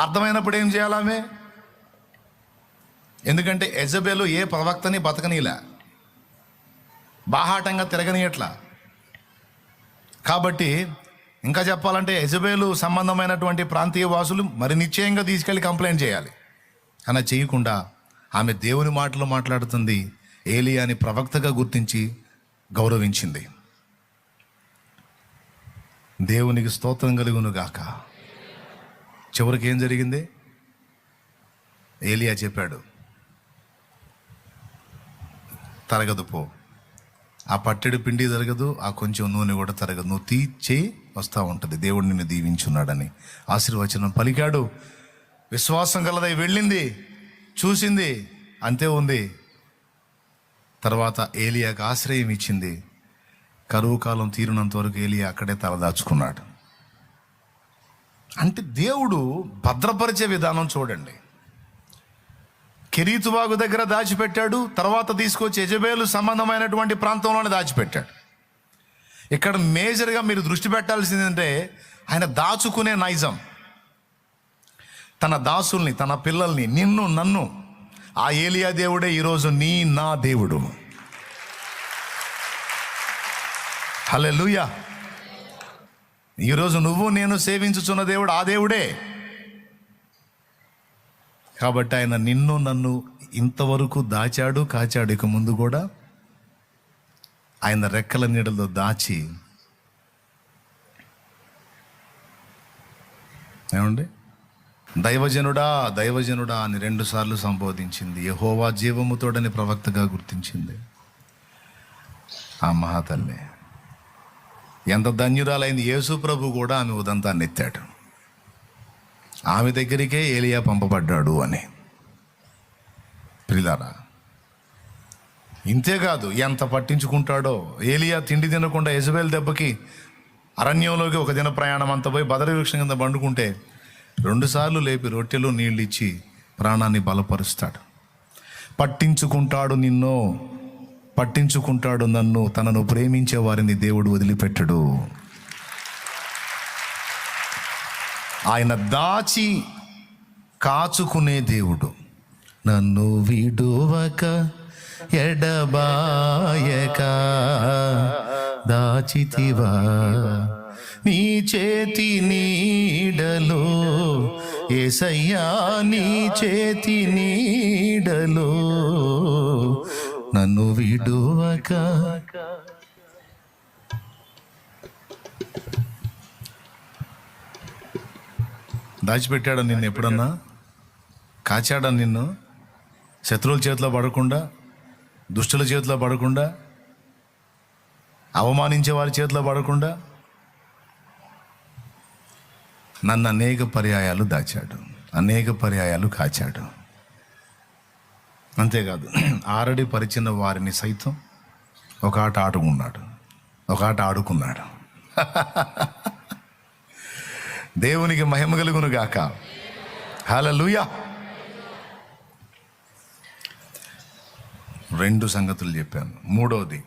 అర్థమైనప్పుడు ఏం చేయాలి ఆమె? ఎందుకంటే యెజబెలు ఏ ప్రవక్తని బతకనీలా, బాహాటంగా తిరగనీయట్లా. కాబట్టి ఇంకా చెప్పాలంటే యెజబెలు సంబంధమైనటువంటి ప్రాంతీయ వాసులు మరి నిశ్చయంగా తీసుకెళ్ళి కంప్లైంట్ చేయాలి. అలా చేయకుండా ఆమె దేవుని మాటలు మాట్లాడుతుంది. ఏలియాని ప్రవక్తగా గుర్తించి గౌరవించింది. దేవునికి స్తోత్రం కలుగును గాక. చివరికి ఏం జరిగింది? ఏలియా చెప్పాడు, తరగదు, పో. ఆ పట్టెడు పిండి తరగదు, ఆ కొంచెం నూనె కూడా తరగదు, నువ్వు తీర్చి వస్తూ ఉంటుంది. దేవుడు నిన్ను దీవించున్నాడని ఆశీర్వచనం పలికాడు. విశ్వాసం గలదై వెళ్ళింది, చూసింది, అంతే ఉంది. తర్వాత ఏలియాకు ఆశ్రయం ఇచ్చింది. కరువు కాలం తీరినంత వరకు ఏలియా అక్కడే తలదాచుకున్నాడు. అంటే దేవుడు భద్రపరిచే విధానం చూడండి. కెరీతువాగు దగ్గర దాచిపెట్టాడు, తర్వాత తీసుకొచ్చి యెజబెలు సంబంధమైనటువంటి ప్రాంతంలోనే దాచిపెట్టాడు. ఇక్కడ మేజర్గా మీరు దృష్టి పెట్టాల్సిందంటే ఆయన దాచుకునే నైజం. తన దాసుల్ని, తన పిల్లల్ని, నిన్ను, నన్ను, ఆ ఏలియా దేవుడే ఈరోజు నా దేవుడు. హల్లెలూయా. ఈరోజు నువ్వు నేను సేవించుచున్న దేవుడు ఆ దేవుడే. కాబట్టి ఆయన నిన్ను నన్ను ఇంతవరకు దాచాడు, కాచాడు. ఇక ముందు కూడా ఆయన రెక్కల నీడలో దాచి, ఏమండి, దైవజనుడా దైవజనుడా అని 2 సార్లు సంబోధించింది. యెహోవా జీవముతోడని ప్రవక్తగా గుర్తించింది. ఆ మహాతల్లి ఎంత ధన్యురాలైంది. యేసు ప్రభు కూడా ఆమె ఉదంతాన్ని ఎత్తాడు. ఆమె దగ్గరికే ఏలియా పంపబడ్డాడు అని. ప్రియులారా, ఇంతేకాదు ఎంత పట్టించుకుంటాడో. ఏలియా తిండి తినకుండా యెజబెల్ దెబ్బకి అరణ్యంలోకి ఒక దిన ప్రయాణం అంతా పోయి బదరి వృక్షం కింద పండుకుంటే 2 సార్లు లేపి రొట్టెలు నీళ్ళు ఇచ్చి ప్రాణాన్ని బలపరుస్తాడు. పట్టించుకుంటాడు నిన్ను, పట్టించుకుంటాడు నన్ను. తనను ప్రేమించే వారిని దేవుడు వదిలిపెట్టడు. ఆయన దాచి కాచుకునే దేవుడు. నన్ను విడువక ఎడబాయక దాచితివా నీ చేతి నీడలో, యేసయ్యా నీ చేతి నీడలో నన్ను విడువక. దాచిపెట్టాడా నిన్ను ఎప్పుడన్నా? కాచాడా నిన్ను? శత్రువుల చేతిలో పడకుండా, దుష్టుల చేతిలో పడకుండా, అవమానించే వారి చేతిలో పడకుండా నన్ను అనేక పర్యాయాలు దాచాడు, అనేక పర్యాయాలు కాచాడు. అంతేకాదు, ఆరడి పరిచిన వారిని సైతం ఒక ఆట ఆడుకున్నాడు, ఒక ఆట ఆడుకున్నాడు. దేవునికి మహిమ కలుగును గాక. హల్లెలూయా. 2 సంగతులు చెప్పాను. 3వది,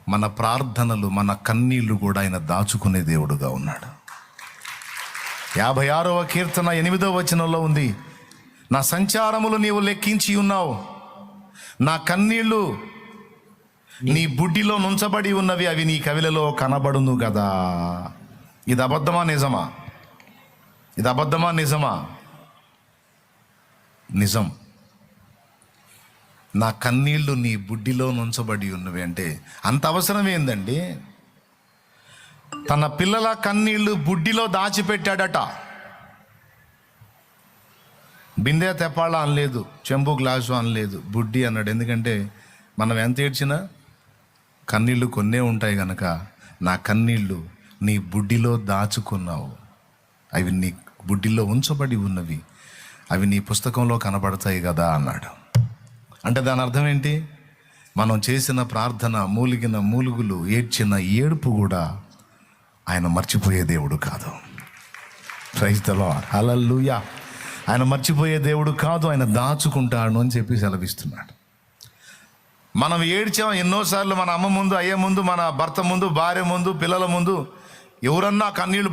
మన ప్రార్థనలు, మన కన్నీళ్లు కూడా ఆయన దాచుకునే దేవుడుగా ఉన్నాడు. 56వ కీర్తన 8వ వచనంలో ఉంది, నా సంచారములు నీవు లెక్కించి ఉన్నావు, నా కన్నీళ్లు నీ బుడ్డిలో నుంచబడి ఉన్నవి, అవి నీ కవిలలో కనబడును కదా. ఇది అబద్ధమా నిజమా? ఇది అబద్ధమా నిజమా? నిజం. నా కన్నీళ్లు నీ బుడ్డిలో నుంచబడి ఉన్నవి అంటే అంత అవసరం ఏందండి? తన పిల్లల కన్నీళ్లు బుడ్డిలో దాచిపెట్టాడట. బిందె తెప్పాళ్ళ అనలేదు, చెంబు గ్లాసు అనలేదు, బుడ్డి అన్నాడు. ఎందుకంటే మనం ఎంత ఏడ్చినా కన్నీళ్లు కొన్నే ఉంటాయి గనక, నా కన్నీళ్లు నీ బుడ్డిలో దాచుకున్నావు, అవి నీ బుడ్డిలో ఉంచబడి ఉన్నవి, అవి నీ పుస్తకంలో కనబడతాయి కదా అన్నాడు. అంటే దాని అర్థం ఏంటి? మనం చేసిన ప్రార్థన, మూలిగిన మూలుగులు, ఏడ్చిన ఏడుపు కూడా ఆయన మర్చిపోయే దేవుడు కాదు. Praise the Lord. హల్లెలూయా. ఆయన మర్చిపోయే దేవుడు కాదు, ఆయన దాచుకుంటాడు అని చెప్పి సెలవిస్తున్నాడు. మనం ఏడ్చాం ఎన్నోసార్లు, మన అమ్మ ముందు, అయ్య ముందు, మన భర్త ముందు, భార్య ముందు, పిల్లల ముందు. ఎవరన్నా కన్నీళ్లు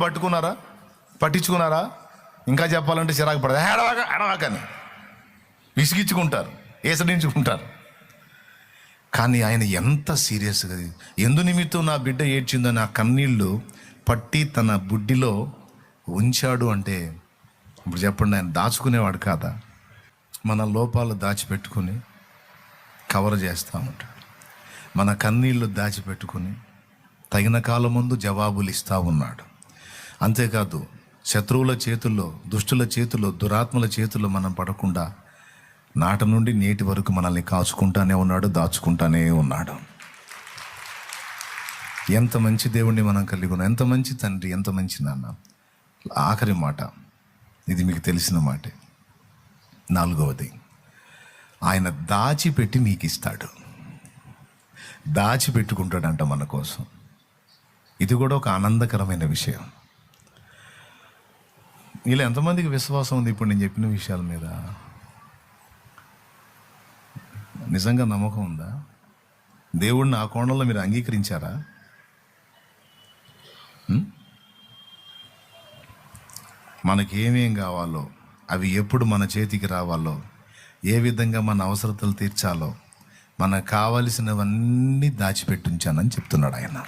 పట్టించుకున్నారా? ఇంకా చెప్పాలంటే చిరాకు పడదు, ఎడవాకని విసిగించుకుంటారు, ఏసడించుకుంటారు. కానీ ఆయన ఎంత సీరియస్గా, ఎందు నిమిత్తం నా బిడ్డ ఏడ్చిందో నా కన్నీళ్లు పట్టి తన బుడ్డిలో ఉంచాడు అంటే, ఇప్పుడు చెప్పండి, ఆయన దాచుకునేవాడు కాదా? మన లోపాలు దాచిపెట్టుకుని కవర్ చేస్తూ ఉంటాడు. మన కన్నీళ్లు దాచిపెట్టుకుని తగిన కాలం ముందు జవాబులు ఇస్తూ ఉన్నాడు. అంతేకాదు, శత్రువుల చేతుల్లో, దుష్టుల చేతుల్లో, దురాత్మల చేతుల్లో మనం పడకుండా నాటి నుండి నేటి వరకు మనల్ని కాచుకుంటానే ఉన్నాడు, దాచుకుంటానే ఉన్నాడు. ఎంత మంచి దేవుణ్ణి మనం కలిగి ఉన్నాం, ఎంత మంచి తండ్రి, ఎంత మంచి నాన్న. ఆఖరి మాట, ఇది మీకు తెలిసిన మాటే. 4వది, ఆయన దాచిపెట్టి నీకు ఇస్తాడు, దాచిపెట్టుకుంటాడంట మన కోసం. ఇది కూడా ఒక ఆనందకరమైన విషయం. ఇలా ఎంతమందికి విశ్వాసం ఉంది ఇప్పుడు నేను చెప్పిన విషయాల మీద? నిజంగా నమ్మకం ఉందా? దేవుడిని ఆ కోణంలో మీరు అంగీకరించారా? మనకేమేం కావాలో, అవి ఎప్పుడు మన చేతికి రావాలో, ఏ విధంగా మన అవసరతలు తీర్చాలో, మనకు కావలసినవన్నీ దాచిపెట్టించానని చెప్తున్నాడు ఆయన.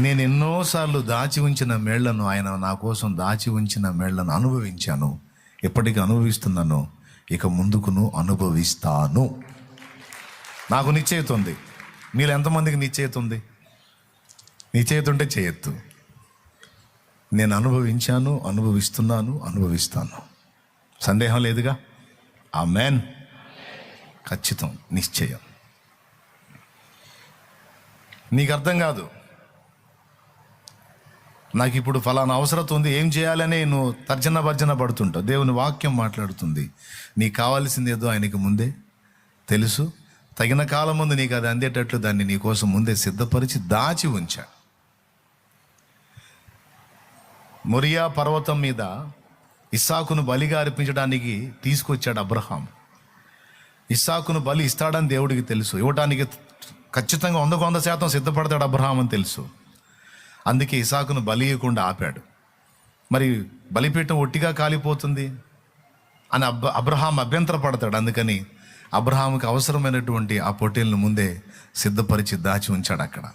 నేను ఎన్నోసార్లు దాచి ఉంచిన మేళ్లను, ఆయన నా కోసం దాచి ఉంచిన మేళ్లను అనుభవించాను, ఎప్పటికీ అనుభవిస్తున్నాను, ఇక ముందుకును అనుభవిస్తాను. నాకు నిశ్చయిత ఉంది. మీరు ఎంతమందికి నిశ్చయిత ఉంది? నిశ్చయిత ఉంటే చేయొద్దు. నేను అనుభవించాను, అనుభవిస్తున్నాను, అనుభవిస్తాను. సందేహం లేదుగా? ఆమేన్. ఖచ్చితం, నిశ్చయం. నీకు అర్థం కాదు, నాకు ఇప్పుడు ఫలానా అవసరత ఉంది, ఏం చేయాలని నువ్వు తర్జన పడుతుంటావు. దేవుని వాక్యం మాట్లాడుతుంది, నీకు కావాల్సింది ఏదో ఆయనకి ముందే తెలుసు. తగిన కాలం ముందు నీకు అది అందేటట్లు దాన్ని నీకోసం ముందే సిద్ధపరిచి దాచి ఉంచాడు. మొరియా పర్వతం మీద ఇస్సాకును బలిగా అర్పించడానికి తీసుకొచ్చాడు అబ్రహాం. ఇస్సాకును బలి ఇస్తాడని దేవుడికి తెలుసు, ఇవ్వడానికి ఖచ్చితంగా 100% సిద్ధపడతాడు అబ్రహాం అని తెలుసు. అందుకే ఇస్సాకును బలి ఇవ్వకుండా ఆపాడు. మరి బలిపీఠం ఒట్టిగా కాలిపోతుంది అని అబ్రహాం అభ్యంతర పడతాడు. అందుకని అబ్రహాంకి అవసరమైనటువంటి ఆ పొట్టేలను ముందే సిద్ధపరిచి దాచి ఉంచాడు అక్కడ.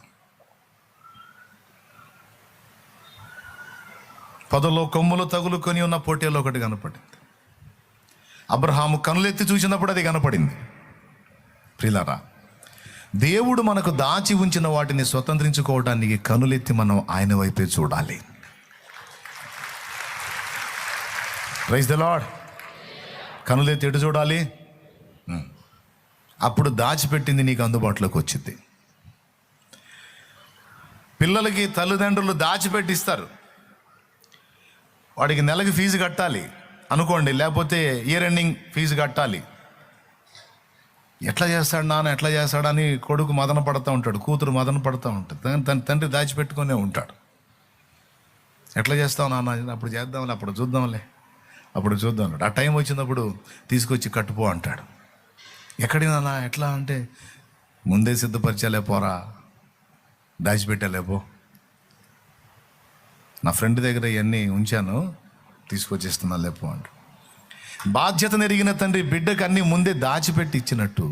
పొదలో కొమ్ములు తగులుకొని ఉన్న పొట్టేలు ఒకటి కనపడింది. అబ్రహాము కనులెత్తి చూసినప్పుడు అది కనపడింది. ప్రియులారా, దేవుడు మనకు దాచి ఉంచిన వాటిని స్వతంత్రించుకోవడానికి కనులెత్తి మనం ఆయన వైపే చూడాలి. Praise the lord. కనులెత్తి ఎటు చూడాలి? అప్పుడు దాచిపెట్టింది నీకు అందుబాటులోకి వచ్చింది. పిల్లలకి తల్లిదండ్రులు దాచిపెట్టిస్తారు. వాడికి నెలకి ఫీజు కట్టాలి అనుకోండి, లేకపోతే ఇయర్ ఎండింగ్ ఫీజు కట్టాలి. ఎట్లా చేస్తాడు నాన్న, ఎట్లా చేస్తాడని కొడుకు మదన పడుతూ ఉంటాడు, కూతురు మదన పడుతూ ఉంటుంది. తన తండ్రి దాచిపెట్టుకునే ఉంటాడు. ఎట్లా చేస్తావు నాన్న? అప్పుడు చేద్దాంలే, అప్పుడు చూద్దాంలే, అప్పుడు చూద్దాం. ఆ టైం వచ్చినప్పుడు తీసుకొచ్చి కట్టుపో అంటాడు. ఎక్కడి నాన్న, ఎట్లా అంటే ముందే సిద్ధపరిచాలే, పోరా, దాచిపెట్టాలేపో. నా ఫ్రెండ్ దగ్గర ఇవన్నీ ఉంచాను, తీసుకొచ్చేస్తున్నా లేపో అంట. బాధ్యత ఎరిగిన తండ్రి బిడ్డకు అన్నీ ముందే దాచిపెట్టి ఇచ్చినట్టు,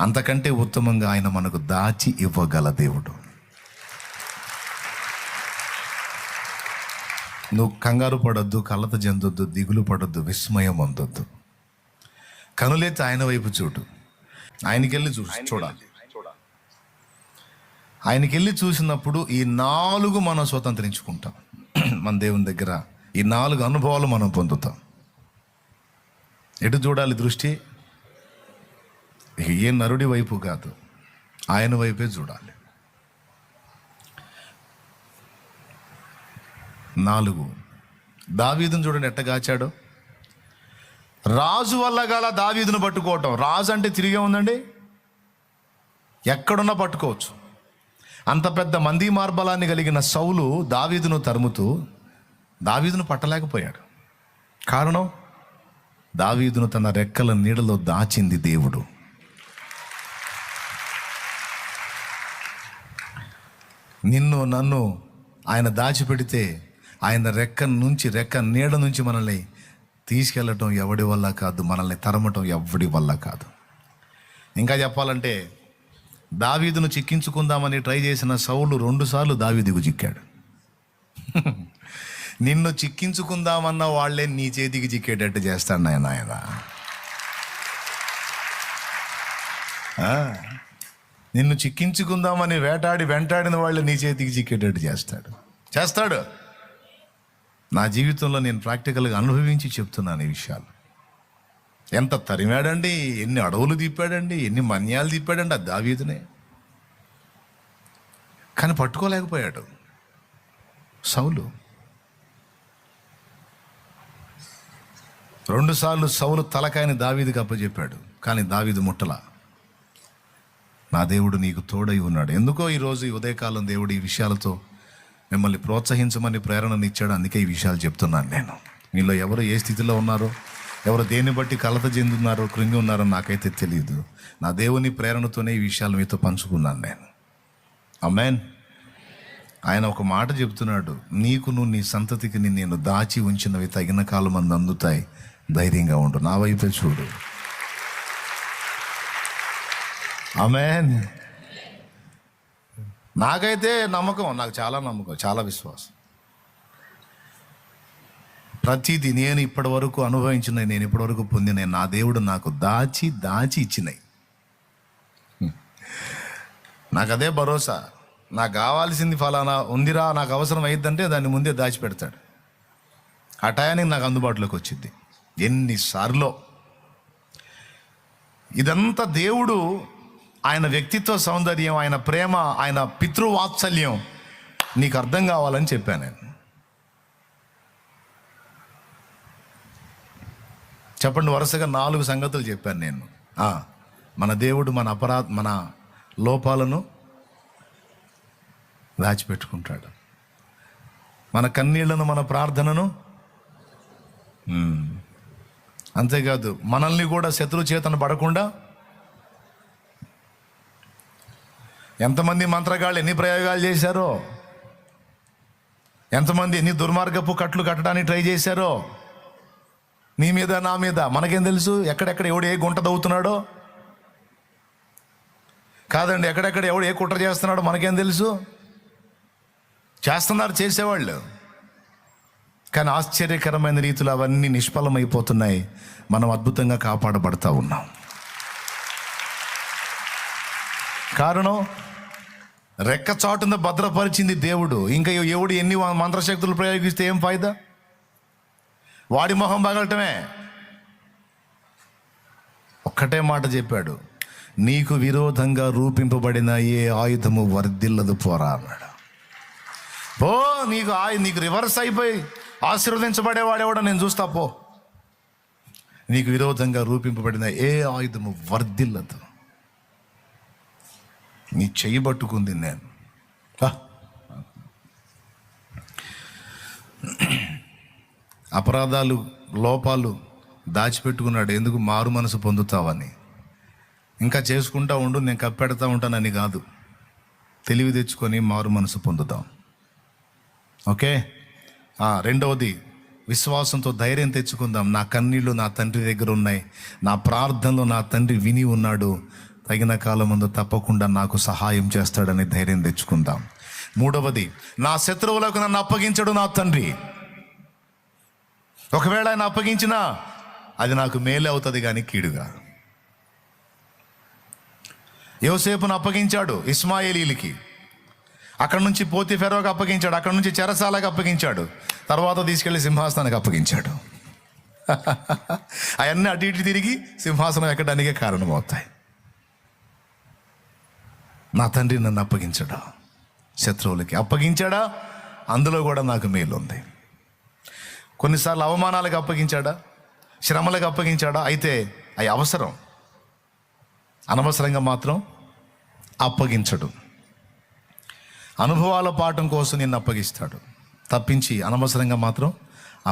అంతకంటే ఉత్తమంగా ఆయన మనకు దాచి ఇవ్వగల దేవుడు. నువ్వు కంగారు పడొద్దు, కలత చెందొద్దు, దిగులు పడొద్దు, విస్మయం పొందొద్దు. కనులెత్తి ఆయన వైపు చూడు. ఆయనకెళ్ళి చూడాలి. ఆయనకెళ్ళి చూసినప్పుడు ఈ 4 మనం స్వతంత్రించుకుంటాం. మన దేవుని దగ్గర ఈ 4 అనుభవాలు మనం పొందుతాం. ఎటు చూడాలి దృష్టి? ఏ నరుడి వైపు కాదు, ఆయన వైపే చూడాలి. 4, దావీదును చూడండి ఎట్టగాచాడో. రాజు వల్ల గల దావీదును పట్టుకోవటం. రాజు అంటే తిరిగే ఉందండి, ఎక్కడున్నా పట్టుకోవచ్చు. అంత పెద్ద మంది మార్బలాన్ని కలిగిన సౌలు దావీదును తరుముతూ దావీదును పట్టలేకపోయాడు. కారణం, దావీదును తన రెక్కల నీడలో దాచింది దేవుడు. నిన్ను నన్ను ఆయన దాచిపెడితే, ఆయన రెక్క నీడ నుంచి మనల్ని తీసుకెళ్ళటం ఎవడి వల్ల కాదు, మనల్ని తరమటం ఎవడి వల్ల కాదు. ఇంకా చెప్పాలంటే, దావీదును చిక్కించుకుందామని ట్రై చేసిన సౌలు 2 సార్లు దావీదుకు చిక్కాడు. నిన్ను చిక్కించుకుందామన్న వాళ్ళే నీ చేతికి చిక్కేటట్టు చేస్తాడు ఆయన. నిన్ను చిక్కించుకుందామని వెంటాడిన వాళ్ళే నీ చేతికి చిక్కేటట్టు చేస్తాడు. నా జీవితంలో నేను ప్రాక్టికల్గా అనుభవించి చెప్తున్నాను ఈ విషయాలు. ఎంత తరిమాడండి, ఎన్ని అడవులు తిప్పాడండి, ఎన్ని మన్యాలు తిప్పాడండి ఆ దావీదునే. కానీ పట్టుకోలేకపోయాడు సౌలు. 2 సార్లు సౌలు తలకాయని దావీదుకి అప్పచెప్పాడు, కానీ దావీదు ముట్టల. నా దేవుడు నీకు తోడై ఉన్నాడు. ఎందుకో ఈరోజు ఈ ఉదయకాలం దేవుడు ఈ విషయాలతో మిమ్మల్ని ప్రోత్సహించమని ప్రేరణనిచ్చాడు. అందుకే ఈ విషయాలు చెప్తున్నాను నేను. మీలో ఎవరు ఏ స్థితిలో ఉన్నారో, ఎవరు దేన్ని బట్టి కలత చెందున్నారో, కృంగి ఉన్నారో నాకైతే తెలియదు. నా దేవుని ప్రేరణతోనే ఈ విషయాలు మీతో పంచుకున్నాను నేను. ఆమేన్. ఆయన ఒక మాట చెప్తున్నాడు, నీకును నీ సంతతికి నేను దాచి ఉంచినవి తగిన కాలం మంది అందుతాయి, ధైర్యంగా ఉండు, నా వైపే చూడు. ఆమేన్. నాకైతే నమ్మకం, నాకు చాలా నమ్మకం, చాలా విశ్వాసం. ప్రతిదీ నేను ఇప్పటి వరకు అనుభవించినవి, నేను ఇప్పటి వరకు పొందినవి నా దేవుడు నాకు దాచి ఇచ్చినాయి. నాకు అదే భరోసా. నాకు కావాల్సింది ఫలానా ఉందిరా, నాకు అవసరం అయిద్దంటే దాన్ని ముందే దాచిపెడతాడు. ఆ టయానికి నాకు అందుబాటులోకి వచ్చింది. ఎన్నిసార్లు ఇదంతా దేవుడు, ఆయన వ్యక్తిత్వ సౌందర్యం, ఆయన ప్రేమ, ఆయన పితృవాత్సల్యం నీకు అర్థం కావాలని చెప్పాను నేను. చెప్పండి, వరుసగా 4 సంగతులు చెప్పాను నేను. మన దేవుడు మన లోపాలను దాచిపెట్టుకుంటాడు, మన కన్నీళ్లను, మన ప్రార్థనను. అంతేకాదు, మనల్ని కూడా శత్రు చేతన పడకుండా. ఎంతమంది మంత్రగాళ్ళు ఎన్ని ప్రయోగాలు చేశారో, ఎంతమంది ఎన్ని దుర్మార్గపు కట్లు కట్టడానికి ట్రై చేశారో, నీ మీద నా మీద. మనకేం తెలుసు ఎక్కడెక్కడ ఎవడు ఏ గుంట దవ్వుతున్నాడో? కాదండి, ఎక్కడెక్కడ ఎవడు ఏ కుట్ర చేస్తున్నాడో మనకేం తెలుసు? చేస్తున్నారు చేసేవాళ్ళు, కానీ ఆశ్చర్యకరమైన రీతిలో అవన్నీ నిష్ఫలమైపోతున్నాయి. మనం అద్భుతంగా కాపాడబడతా ఉన్నాం. కారణం, రెక్క చాటున భద్రపరిచింది దేవుడు. ఇంకా ఎవడు ఎన్ని మంత్రశక్తులు ప్రయోగిస్తే ఏం ఫాయిదా? వాడి మొహం పగలటమే. ఒక్కటే మాట చెప్పాడు, నీకు విరోధంగా రూపింపబడిన ఏ ఆయుధము వర్ధిల్లదు పోరా అన్నాడు. పో, నీకు రివర్స్ అయిపోయి ఆశీర్వదించబడేవాడేవాడో నేను చూస్తా పో. నీకు విరోధంగా రూపింపబడిన ఏ ఆయుధము వర్ధిల్లదు. నీ చెయ్యి పట్టుకుంది నేను. అపరాధాలు, లోపాలు దాచిపెట్టుకున్నాడు. ఎందుకు? మారు మనసు పొందుతావని. ఇంకా చేసుకుంటా ఉండు, నేను కప్పెడతా ఉంటానని కాదు. తెలివి తెచ్చుకొని మారు మనసు పొందుతాం. ఓకే. రెండవది, విశ్వాసంతో ధైర్యం తెచ్చుకుందాం. నా కన్నీళ్ళు నా తండ్రి దగ్గర ఉన్నాయి, నా ప్రార్థనలో నా తండ్రి విని ఉన్నాడు, తగిన కాలం ముందు తప్పకుండా నాకు సహాయం చేస్తాడని ధైర్యం తెచ్చుకుందాం. మూడవది, నా శత్రువులకు నన్ను అప్పగించడు నా తండ్రి. ఒకవేళ ఆయన అప్పగించినా అది నాకు మేలే అవుతుంది కానీ కీడుగా. యోసేపును అప్పగించాడు ఇస్మాయేలీలకి, అక్కడ నుంచి పోతీఫెరోకు అప్పగించాడు, అక్కడ నుంచి చెరసాలకు అప్పగించాడు, తర్వాత తీసుకెళ్లి సింహాసనానికి అప్పగించాడు. అవన్నీ అటు ఇటు తిరిగి సింహాసనం ఎక్కడానికే కారణమవుతాయి. నా తండ్రి నన్ను అప్పగించాడా, శత్రువులకి అప్పగించాడా, అందులో కూడా నాకు మేలు ఉంది. కొన్నిసార్లు అవమానాలకు అప్పగించాడా, శ్రమలకు అప్పగించాడా, అయితే అవి అవసరం. అనవసరంగా మాత్రం అప్పగించడు. అనుభవాల పాఠం కోసం నిన్ను అప్పగిస్తాడు తప్పించి అనవసరంగా మాత్రం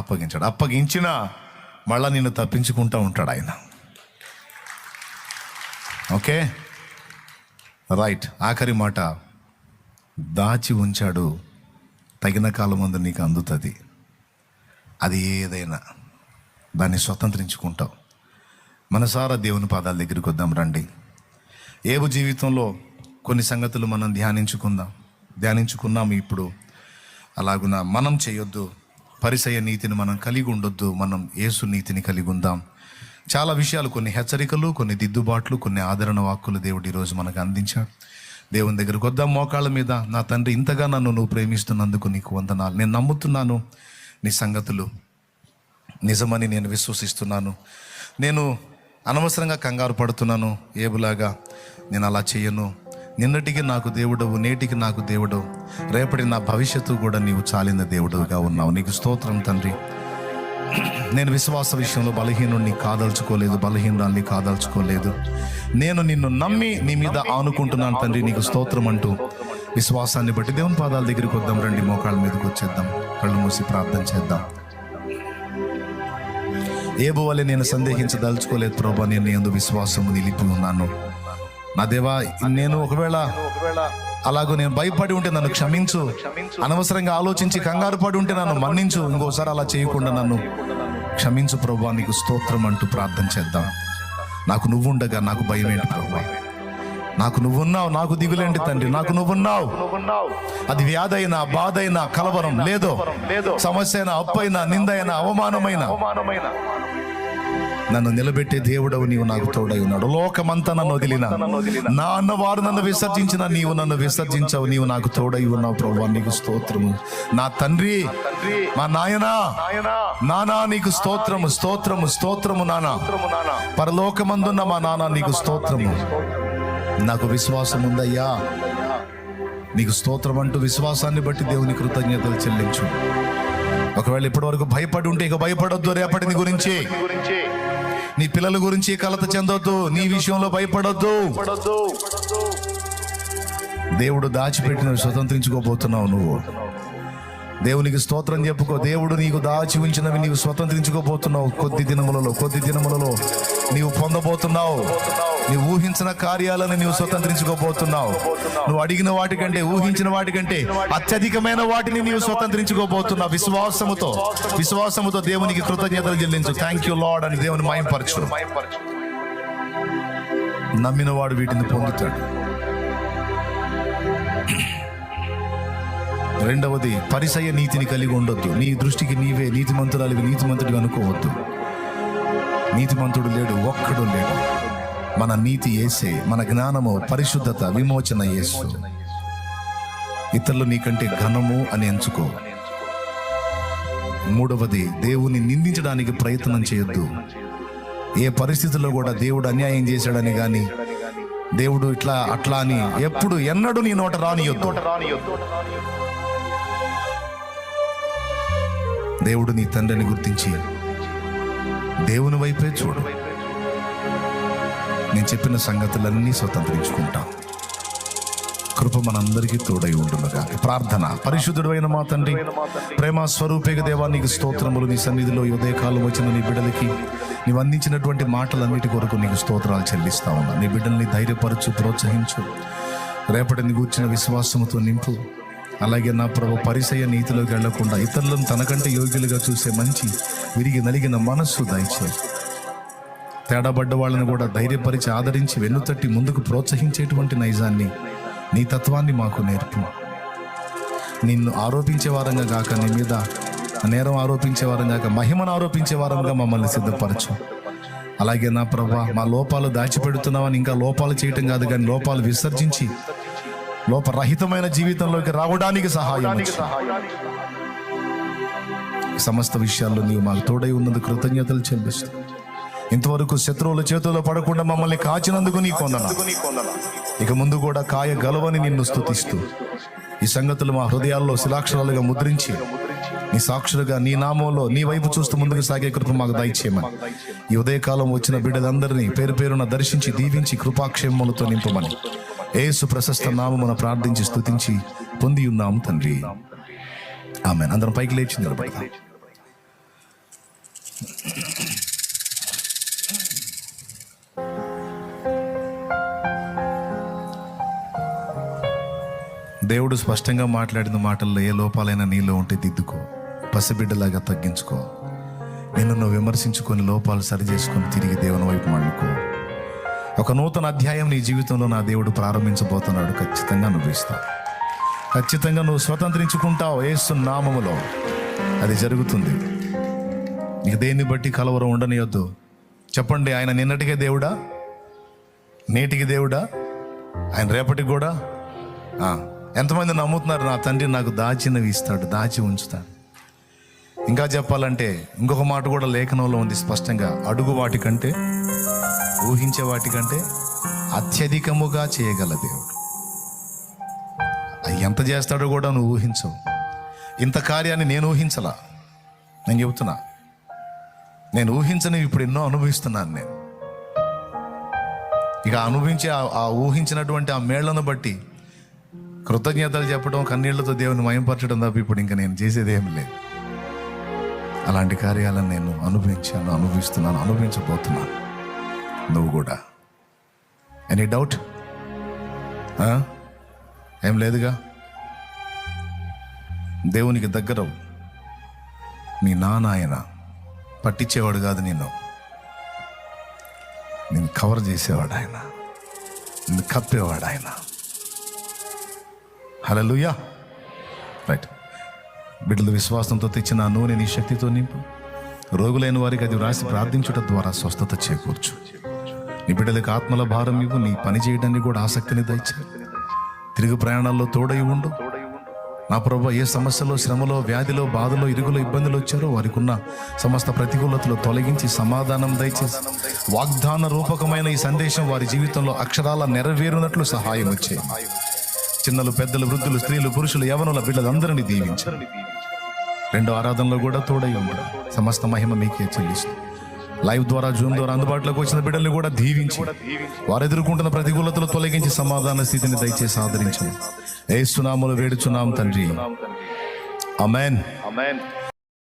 అప్పగించాడు. అప్పగించినా మళ్ళా నిన్ను తప్పించుకుంటూ ఉంటాడు ఆయన. Okay, right. ఆఖరి మాట, దాచి ఉంచాడు, తగిన కాలం ముందు నీకు అందుతుంది. అది ఏదైనా దాన్ని స్వతంత్రించుకుంటావు. మనసారా దేవుని పాదాల దగ్గరికి వద్దాం రండి. ఏబు జీవితంలో కొన్ని సంగతులు మనం ధ్యానించుకున్నాము. ఇప్పుడు అలాగున మనం చేయొద్దు. పరిసయ్య నీతిని మనం కలిగి ఉండొద్దు, మనం యేసు నీతిని కలిగి ఉందాం. చాలా విషయాలు, కొన్ని హెచ్చరికలు, కొన్ని దిద్దుబాట్లు, కొన్ని ఆదరణ వాక్కులు దేవుడు ఈరోజు మనకు అందించాడు. దేవుని దగ్గరకు వద్దాం మోకాళ్ళ మీద. నా తండ్రి, ఇంతగా నువ్వు ప్రేమిస్తున్నందుకు నీకు వందనాలు. నేను నమ్ముతున్నాను నీ సంగతులు నిజమని నేను విశ్వసిస్తున్నాను. నేను అనవసరంగా కంగారు పడుతున్నాను ఏబులాగా. నేను అలా చేయను. నిన్నటికి నాకు దేవుడవు, నేటికి నాకు దేవుడవు, రేపటి నా భవిష్యత్తు కూడా నీవు చాలిన దేవుడుగా ఉన్నావు. నీకు స్తోత్రం తండ్రి. నేను విశ్వాస విషయంలో బలహీనుడిని కాదలుచుకోలేదు. నేను నిన్ను నమ్మి నీ మీద ఆనుకుంటున్నాను తండ్రి. నీకు స్తోత్రం అంటూ విశ్వాసాన్ని బట్టి దేవుని పాదాల దగ్గరికి వద్దాం రండి. మోకాళ్ళ మీదకి వచ్చేద్దాం, కళ్ళు మూసి ప్రార్థన చేద్దాం. ఏబు వలె నేను సందేహించదలుచుకోలేదు ప్రభా, నేను యందు విశ్వాసము నిలిపి ఉన్నాను. నా దేవా, నేను ఒకవేళ అలాగూ నేను భయపడి ఉంటే నన్ను క్షమించు. అనవసరంగా ఆలోచించి కంగారు పడి ఉంటే నన్ను మన్నించు. ఇంకోసారి అలా చేయకుండా నన్ను క్షమించు ప్రభా. నీకు స్తోత్రం అంటూ ప్రార్థన చేద్దాం. నాకు నువ్వుండగా నాకు భయం ఏంటి ప్రభా? నాకు నువ్వున్నావు, నాకు దిగులేంటి తండ్రి. నాకు నువ్వున్నావు. అది వ్యాధైనా, బాధైనా, కలవరం లేదో, సమస్య అయినా, అప్పైనా, నిందైనా, అవమానమైన నన్ను నిలబెట్టే దేవుడవు నీవు నాకు తోడై ఉన్నాడు. లోకమంతా నన్ను వదిలిన, నా అన్నవారు నన్ను విసర్జించిన, నీవు నన్ను విసర్జించవు. నీవు నాకు తోడై ఉన్నావు ప్రభువా. నీకు స్తోత్రము నా తండ్రి, మా నాయనా, నానా నీకు స్తోత్రము, స్తోత్రము, స్తోత్రము నానా. పరలోకమందున్న మా నాన్న నీకు స్తోత్రము. నాకు విశ్వాసం ఉందయ్యా, నీకు స్తోత్రం అంటూ విశ్వాసాన్ని బట్టి దేవుని కృతజ్ఞతలు చెల్లించు. ఒకవేళ ఇప్పటి వరకు భయపడి ఉంటే ఇక భయపడొద్దు. రేపటిని గురించి, నీ పిల్లల గురించి కలత చెందొద్దు. నీ విషయంలో భయపడొద్దు. దేవుడు దాచిపెట్టిన స్వతంత్రించుకోబోతున్నావు నువ్వు. దేవునికి స్తోత్రం చెప్పుకో. దేవుడు నీకు దాచి ఉంచినవి నీవు స్వతంత్రించుకోబోతున్నావు. కొద్ది దినములలో నీవు పొందబోతున్నావు. నీవు ఊహించిన కార్యాలను నీవు స్వతంత్రించుకోబోతున్నావు. నువ్వు అడిగిన వాటికంటే, ఊహించిన వాటికంటే అత్యధికమైన వాటిని నీవు స్వతంత్రించుకోబోతున్నావు. విశ్వాసముతో దేవునికి కృతజ్ఞతలు చెల్లించు. థ్యాంక్ యూ లార్డ్ అని దేవుని మహిమపరచు. నమ్మిన వాడు వీటిని పొందుతాడు. రెండవది, పరిసయ్య నీతిని కలిగి ఉండొద్దు. నీ దృష్టికి నీవే నీతిమంతుడివి అనుకోవద్దు. నీతిమంతుడు లేడు, ఒక్కడు లేడు. మన నీతి యేసే, మన జ్ఞానము, పరిశుద్ధత, విమోచన యేసు. ఇతరులు నీకంటే ఘనము అని ఎంచుకో. మూడవది, దేవుని నిందించడానికి ప్రయత్నం చేయొద్దు. ఏ పరిస్థితుల్లో కూడా దేవుడు అన్యాయం చేశాడని కానీ, దేవుడు ఇట్లా అట్లా అని ఎప్పుడు ఎన్నడూ నీ నోట రానియొద్దు. దేవుడు నీ తండ్రిని గుర్తించి దేవుని వైపే చూడు. నేను చెప్పిన సంగతులన్నీ స్వతంత్రించుకుంటాం. కృప మనందరికీ తోడై ఉండునుగా. ప్రార్థన. పరిశుద్ధుడైన మా తండ్రి, ప్రేమ స్వరూపేగ దేవా, నీకు స్తోత్రములు. నీ సన్నిధిలో ఉదయకాలం వచ్చిన నీ బిడ్డలకి నీవు అందించినటువంటి మాటలన్నిటి కొరకు నీకు స్తోత్రాలు చెల్లిస్తా ఉన్నా. నీ బిడ్డల్ని ధైర్యపరచు, ప్రోత్సహించు, రేపటిని గూర్చిన విశ్వాసముతో నింపు. అలాగే నా ప్రభు, పరిసయ్య నీతిలోకి వెళ్లకుండా ఇతరులను తనకంటే యోగ్యులుగా చూసే మంచి విరిగి నలిగిన మనస్సు దయచే. తేడాబడ్డ వాళ్ళని కూడా ధైర్యపరిచి, ఆదరించి, వెన్నుతట్టి ముందుకు ప్రోత్సహించేటువంటి నైజాన్ని, నీ తత్వాన్ని మాకు నేర్పు. నిన్ను ఆరోపించే వారంగా కాక, నీ మీద నేరం ఆరోపించే వారం కాక, మహిమను ఆరోపించే వారంగా మమ్మల్ని సిద్ధపరచు. అలాగే నా ప్రభా, మా లోపాలు దాచిపెడుతున్నామని ఇంకా లోపాలు చేయటం కాదు కానీ లోపాలు విసర్జించి లోపరహితమైన జీవితంలోకి రావడానికి సహాయం. సమస్త విషయాల్లో నీవు మాకు తోడై ఉన్నందుకు కృతజ్ఞతలు చెల్లిస్తూ, ఇంతవరకు శత్రువుల చేతుల్లో పడకుండా మమ్మల్ని కాచినందుకు నీ కొందనాలు. ఇక ముందు కూడా కాయ గలవని నిన్ను స్తుతిస్తూ, ఈ సంగతులు మా హృదయాల్లో శిలాక్షరాలుగా ముద్రించి, నీ సాక్షులుగా నీ నామంలో నీ వైపు చూస్తూ ముందుకు సాగే కృప మాకు దయచేయమని, ఈ ఉదయకాలం వచ్చిన బిడ్డలందరినీ పేరు పేరున దర్శించి దీవించి కృపాక్షేమములతో నింపమని యేసు ప్రశస్త నామమున ప్రార్థించి స్తుతించి పొంది ఉన్నాము తండ్రి. ఆమేన్. అందరం పైకి లేచి నిలబడదాం. దేవుడు స్పష్టంగా మాట్లాడిన మాటల్లో ఏ లోపాలైనా నీలో ఉంటే దిద్దుకో, పసిబిడ్డలాగా తగ్గించుకో. నిన్ను నువ్వు విమర్శించుకొని లోపాలు సరి చేసుకొని తిరిగి దేవుని వైపు మళ్ళుకో. ఒక నూతన అధ్యాయం నీ జీవితంలో నా దేవుడు ప్రారంభించబోతున్నాడు. ఖచ్చితంగా నువ్వు ఇస్తావు, ఖచ్చితంగా నువ్వు స్వతంత్రించుకుంటావు. యేసు నామములో అది జరుగుతుంది. నీకు దేన్ని బట్టి కలవరం ఉండనియొద్దు. చెప్పండి, ఆయన నిన్నటికే దేవుడా, నేటికి దేవుడా, ఆయన రేపటికి కూడా. ఎంతమంది నమ్ముతున్నారు? నా తండ్రి నాకు దాచినవి ఇస్తాడు, దాచి ఉంచుతాడు. ఇంకా చెప్పాలంటే ఇంకొక మాట కూడా లేఖనంలో ఉంది స్పష్టంగా, అడుగు వాటికంటే, ఊహించే వాటికంటే అత్యధికముగా చేయగల దేవుడు. ఎంత చేస్తాడో కూడా నువ్వు ఊహించవు. ఇంత కార్యాన్ని నేను ఊహించలా. నేను చెబుతున్నా, నేను ఊహించని ఇప్పుడు ఎన్నో అనుభవిస్తున్నాను. నేను ఇక అనుభవించే ఆ ఊహించినటువంటి ఆ మేళ్లను బట్టి కృతజ్ఞతలు చెప్పడం, కన్నీళ్లతో దేవుని మయంపరచడం తప్ప ఇప్పుడు ఇంకా నేను చేసేది ఏమి లేదు. అలాంటి కార్యాలను నేను అనుభవించాను, అనుభవిస్తున్నాను, అనుభవించబోతున్నాను. నువ్వు కూడా. Any doubt? ఏం లేదుగా. దేవునికి దగ్గరవు. మీ నాన్న పట్టించేవాడు కాదు, నేను కవర్ చేసేవాడు ఆయన, నిన్ను కప్పేవాడు ఆయన. హల్లెలూయా. రైట్. బిడ్డలు విశ్వాసంతో తెచ్చిన ఆ నూనె నీ శక్తితో నింపు. రోగులైన వారికి అది వ్రాసి ప్రార్థించుట ద్వారా స్వస్థత చేకూర్చు. నీ బిడ్డలకు ఆత్మల భారం ఇవ్వు. నీ పని చేయడానికి కూడా ఆసక్తిని దయచే. తిరుగు ప్రయాణాల్లో తోడై ఉండు. నా ప్రభువా, ఏ సమస్యలో, శ్రమలో, వ్యాధిలో, బాధలో, ఇరుగులో, ఇబ్బందులు వచ్చారో వారికి ఉన్న సమస్త ప్రతికూలతలు తొలగించి సమాధానం దయచేసి వాగ్దాన రూపకమైన ఈ సందేశం వారి జీవితంలో అక్షరాల నెరవేరునట్లు సహాయం వచ్చే. చిన్నలు, పెద్దలు, వృద్ధులు, స్త్రీలు, పురుషులు, యవనుల బిడ్డలందరినీ దీవించారు. రెండో ఆరాధనలో కూడా తోడై ఉండు. సమస్త మహిమ మీకే చెల్లిస్తూ లైవ్ ద్వారా, జూమ్ ద్వారా అందుబాటులోకి వచ్చిన బిడ్డల్ని కూడా దీవించి వారు ఎదుర్కొంటున్న ప్రతికూలతలు తొలగించి సమాధాన స్థితిని దయచేసి ఆదరించండి. యేసు నామములో వేడుచున్నాం తండ్రి. ఆమేన్.